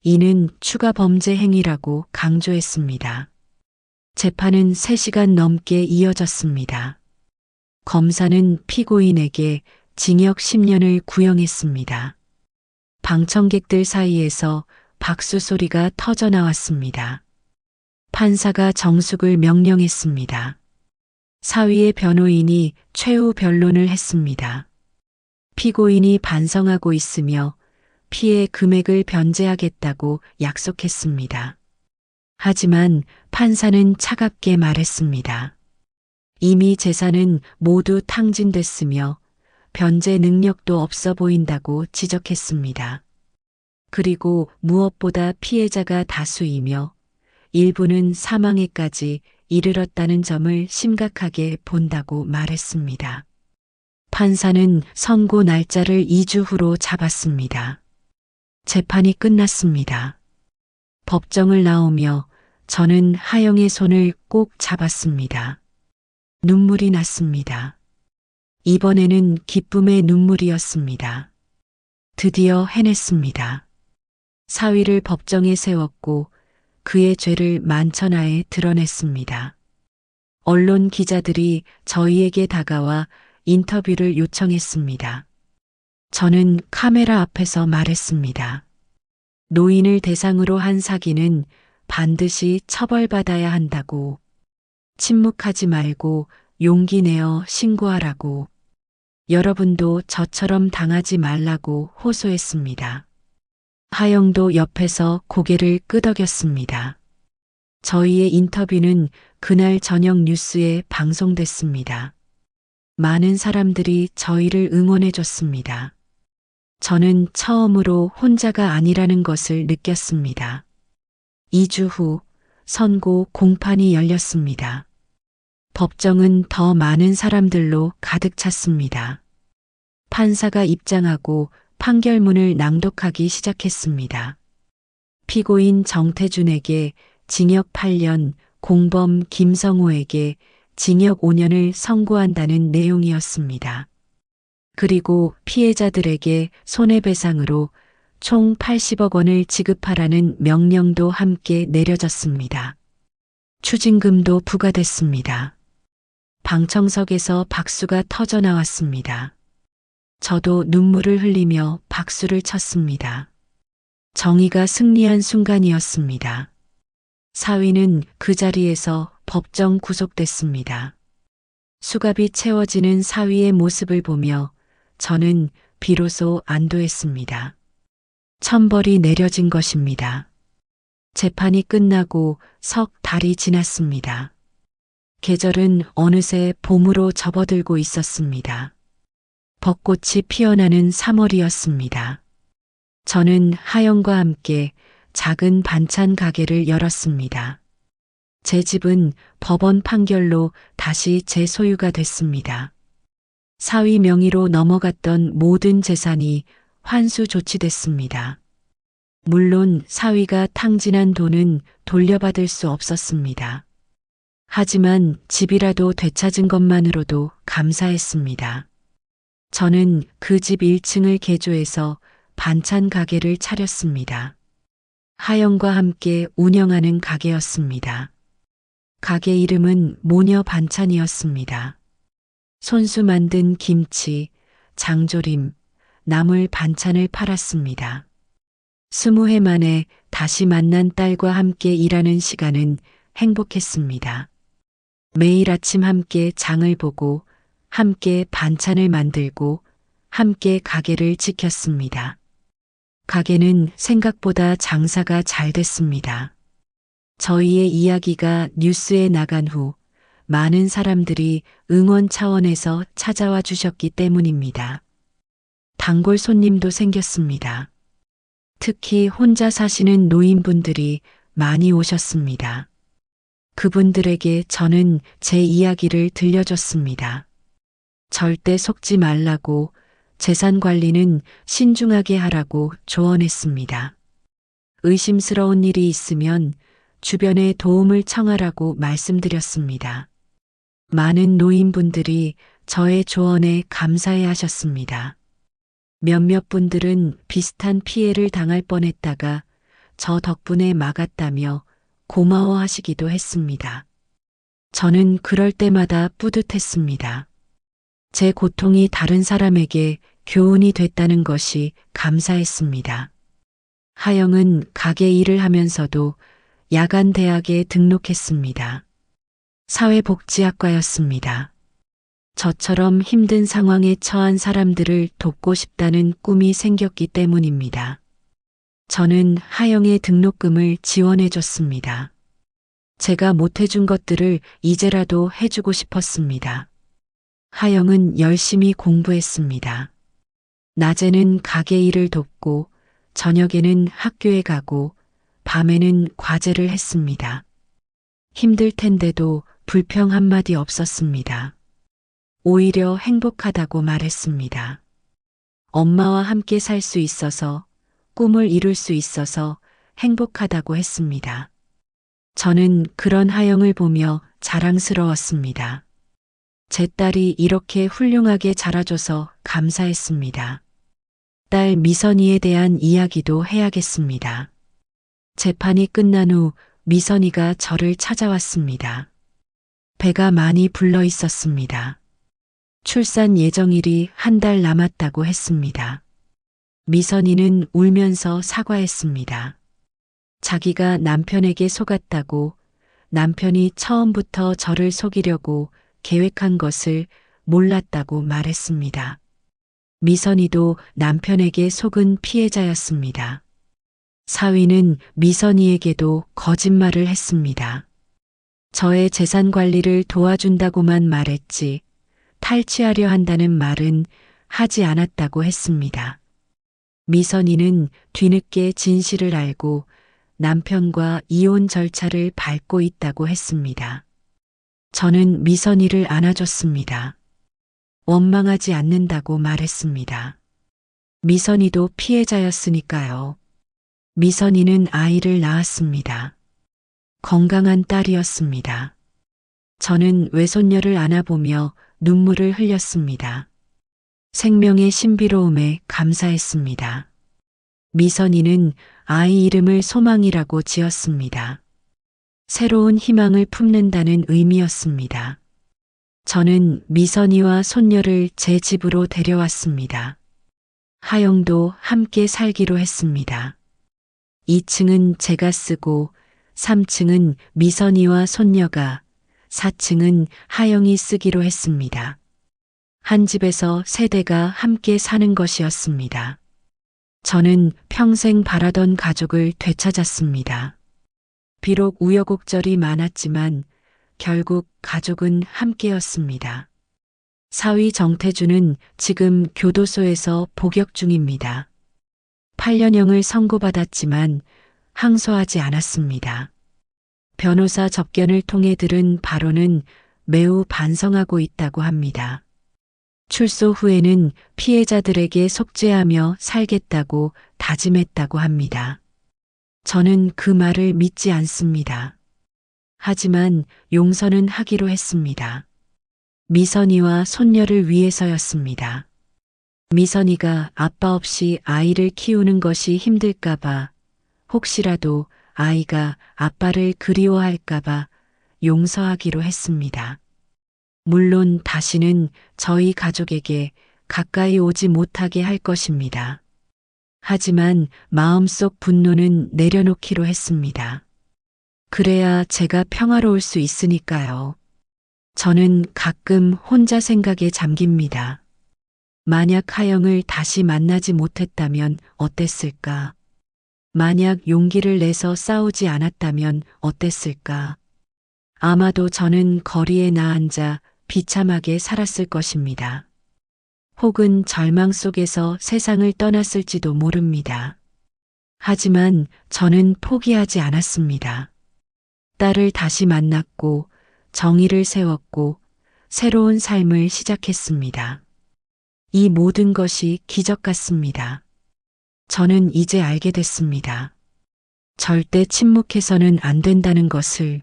이는 추가 범죄 행위라고 강조했습니다. 재판은 3시간 넘게 이어졌습니다. 검사는 피고인에게 징역 10년을 구형했습니다. 방청객들 사이에서 박수 소리가 터져 나왔습니다. 판사가 정숙을 명령했습니다. 사위의 변호인이 최후 변론을 했습니다. 피고인이 반성하고 있으며 피해 금액을 변제하겠다고 약속했습니다. 하지만 판사는 차갑게 말했습니다. 이미 재산은 모두 탕진됐으며 변제 능력도 없어 보인다고 지적했습니다. 그리고 무엇보다 피해자가 다수이며 일부는 사망에까지 이르렀다는 점을 심각하게 본다고 말했습니다. 판사는 선고 날짜를 2주 후로 잡았습니다. 재판이 끝났습니다. 법정을 나오며 저는 하영의 손을 꼭 잡았습니다. 눈물이 났습니다. 이번에는 기쁨의 눈물이었습니다. 드디어 해냈습니다. 사위를 법정에 세웠고 그의 죄를 만천하에 드러냈습니다. 언론 기자들이 저희에게 다가와 인터뷰를 요청했습니다. 저는 카메라 앞에서 말했습니다. 노인을 대상으로 한 사기는 반드시 처벌받아야 한다고. 침묵하지 말고 용기 내어 신고하라고. 여러분도 저처럼 당하지 말라고 호소했습니다. 하영도 옆에서 고개를 끄덕였습니다. 저희의 인터뷰는 그날 저녁 뉴스에 방송됐습니다. 많은 사람들이 저희를 응원해 줬습니다. 저는 처음으로 혼자가 아니라는 것을 느꼈습니다. 2주 후 선고 공판이 열렸습니다. 법정은 더 많은 사람들로 가득 찼습니다. 판사가 입장하고 판결문을 낭독하기 시작했습니다. 피고인 정태준에게 징역 8년, 공범 김성호에게 징역 5년을 선고한다는 내용이었습니다. 그리고 피해자들에게 손해배상으로 총 80억 원을 지급하라는 명령도 함께 내려졌습니다. 추징금도 부과됐습니다. 방청석에서 박수가 터져 나왔습니다. 저도 눈물을 흘리며 박수를 쳤습니다. 정의가 승리한 순간이었습니다. 사위는 그 자리에서 법정 구속됐습니다. 수갑이 채워지는 사위의 모습을 보며 저는 비로소 안도했습니다. 천벌이 내려진 것입니다. 재판이 끝나고 석 달이 지났습니다. 계절은 어느새 봄으로 접어들고 있었습니다. 벚꽃이 피어나는 3월이었습니다. 저는 하영과 함께 작은 반찬 가게를 열었습니다. 제 집은 법원 판결로 다시 제 소유가 됐습니다. 사위 명의로 넘어갔던 모든 재산이 환수 조치됐습니다. 물론 사위가 탕진한 돈은 돌려받을 수 없었습니다. 하지만 집이라도 되찾은 것만으로도 감사했습니다. 저는 그 집 1층을 개조해서 반찬 가게를 차렸습니다. 하영과 함께 운영하는 가게였습니다. 가게 이름은 모녀 반찬이었습니다. 손수 만든 김치, 장조림, 나물 반찬을 팔았습니다. 20해 만에 다시 만난 딸과 함께 일하는 시간은 행복했습니다. 매일 아침 함께 장을 보고 함께 반찬을 만들고 함께 가게를 지켰습니다. 가게는 생각보다 장사가 잘 됐습니다. 저희의 이야기가 뉴스에 나간 후 많은 사람들이 응원 차원에서 찾아와 주셨기 때문입니다. 단골 손님도 생겼습니다. 특히 혼자 사시는 노인분들이 많이 오셨습니다. 그분들에게 저는 제 이야기를 들려줬습니다. 절대 속지 말라고, 재산 관리는 신중하게 하라고 조언했습니다. 의심스러운 일이 있으면 주변에 도움을 청하라고 말씀드렸습니다. 많은 노인분들이 저의 조언에 감사해 하셨습니다. 몇몇 분들은 비슷한 피해를 당할 뻔했다가 저 덕분에 막았다며 고마워하시기도 했습니다. 저는 그럴 때마다 뿌듯했습니다. 제 고통이 다른 사람에게 교훈이 됐다는 것이 감사했습니다. 하영은 가게 일을 하면서도 야간 대학에 등록했습니다. 사회복지학과였습니다. 저처럼 힘든 상황에 처한 사람들을 돕고 싶다는 꿈이 생겼기 때문입니다. 저는 하영의 등록금을 지원해 줬습니다. 제가 못해준 것들을 이제라도 해주고 싶었습니다. 하영은 열심히 공부했습니다. 낮에는 가게 일을 돕고 저녁에는 학교에 가고 밤에는 과제를 했습니다. 힘들 텐데도 불평 한마디 없었습니다. 오히려 행복하다고 말했습니다. 엄마와 함께 살 수 있어서, 꿈을 이룰 수 있어서 행복하다고 했습니다. 저는 그런 하영을 보며 자랑스러웠습니다. 제 딸이 이렇게 훌륭하게 자라줘서 감사했습니다. 딸 미선이에 대한 이야기도 해야겠습니다. 재판이 끝난 후 미선이가 저를 찾아왔습니다. 배가 많이 불러 있었습니다. 출산 예정일이 한 달 남았다고 했습니다. 미선이는 울면서 사과했습니다. 자기가 남편에게 속았다고, 남편이 처음부터 저를 속이려고 계획한 것을 몰랐다고 말했습니다. 미선이도 남편에게 속은 피해자였습니다. 사위는 미선이에게도 거짓말을 했습니다. 저의 재산 관리를 도와준다고만 말했지 탈취하려 한다는 말은 하지 않았다고 했습니다. 미선이는 뒤늦게 진실을 알고 남편과 이혼 절차를 밟고 있다고 했습니다. 저는 미선이를 안아줬습니다. 원망하지 않는다고 말했습니다. 미선이도 피해자였으니까요. 미선이는 아이를 낳았습니다. 건강한 딸이었습니다. 저는 외손녀를 안아보며 눈물을 흘렸습니다. 생명의 신비로움에 감사했습니다. 미선이는 아이 이름을 소망이라고 지었습니다. 새로운 희망을 품는다는 의미였습니다. 저는 미선이와 손녀를 제 집으로 데려왔습니다. 하영도 함께 살기로 했습니다. 2층은 제가 쓰고 3층은 미선이와 손녀가, 4층은 하영이 쓰기로 했습니다. 한 집에서 세대가 함께 사는 것이었습니다. 저는 평생 바라던 가족을 되찾았습니다. 비록 우여곡절이 많았지만 결국 가족은 함께였습니다. 사위 정태주는 지금 교도소에서 복역 중입니다. 8년형을 선고받았지만 항소하지 않았습니다. 변호사 접견을 통해 들은 바로는 매우 반성하고 있다고 합니다. 출소 후에는 피해자들에게 속죄하며 살겠다고 다짐했다고 합니다. 저는 그 말을 믿지 않습니다. 하지만 용서는 하기로 했습니다. 미선이와 손녀를 위해서였습니다. 미선이가 아빠 없이 아이를 키우는 것이 힘들까봐, 혹시라도 아이가 아빠를 그리워할까봐 용서하기로 했습니다. 물론 다시는 저희 가족에게 가까이 오지 못하게 할 것입니다. 하지만 마음속 분노는 내려놓기로 했습니다. 그래야 제가 평화로울 수 있으니까요. 저는 가끔 혼자 생각에 잠깁니다. 만약 하영을 다시 만나지 못했다면 어땠을까? 만약 용기를 내서 싸우지 않았다면 어땠을까? 아마도 저는 거리에 나앉아 비참하게 살았을 것입니다. 혹은 절망 속에서 세상을 떠났을지도 모릅니다. 하지만 저는 포기하지 않았습니다. 딸을 다시 만났고 정의를 세웠고 새로운 삶을 시작했습니다. 이 모든 것이 기적 같습니다. 저는 이제 알게 됐습니다. 절대 침묵해서는 안 된다는 것을,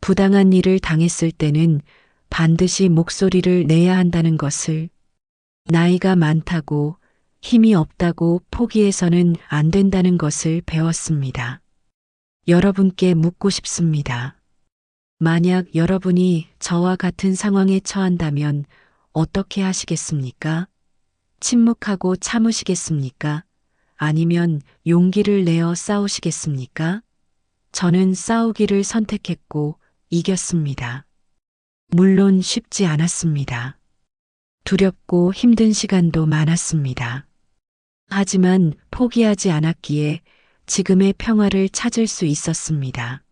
부당한 일을 당했을 때는 반드시 목소리를 내야 한다는 것을, 나이가 많다고 힘이 없다고 포기해서는 안 된다는 것을 배웠습니다. 여러분께 묻고 싶습니다. 만약 여러분이 저와 같은 상황에 처한다면 어떻게 하시겠습니까? 침묵하고 참으시겠습니까? 아니면 용기를 내어 싸우시겠습니까? 저는 싸우기를 선택했고 이겼습니다. 물론 쉽지 않았습니다. 두렵고 힘든 시간도 많았습니다. 하지만 포기하지 않았기에 지금의 평화를 찾을 수 있었습니다.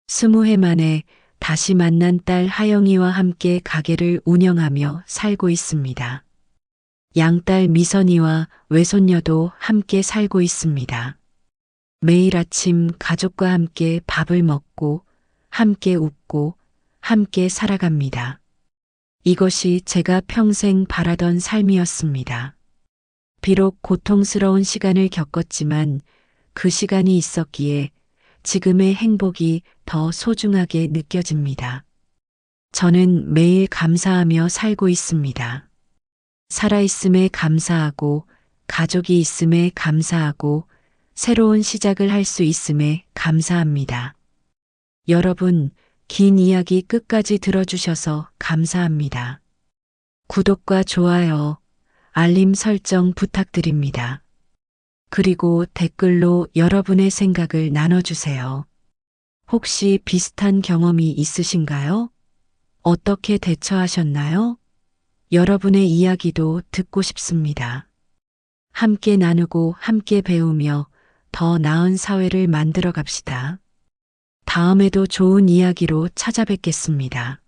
20해 만에 다시 만난 딸 하영이와 함께 가게를 운영하며 살고 있습니다. 양딸 미선이와 외손녀도 함께 살고 있습니다. 매일 아침 가족과 함께 밥을 먹고 함께 웃고 함께 살아갑니다. 이것이 제가 평생 바라던 삶이었습니다. 비록 고통스러운 시간을 겪었지만 그 시간이 있었기에 지금의 행복이 더 소중하게 느껴집니다. 저는 매일 감사하며 살고 있습니다. 살아있음에 감사하고, 가족이 있음에 감사하고, 새로운 시작을 할 수 있음에 감사합니다. 여러분, 긴 이야기 끝까지 들어주셔서 감사합니다. 구독과 좋아요, 알림 설정 부탁드립니다. 그리고 댓글로 여러분의 생각을 나눠주세요. 혹시 비슷한 경험이 있으신가요? 어떻게 대처하셨나요? 여러분의 이야기도 듣고 싶습니다. 함께 나누고 함께 배우며 더 나은 사회를 만들어 갑시다. 다음에도 좋은 이야기로 찾아뵙겠습니다.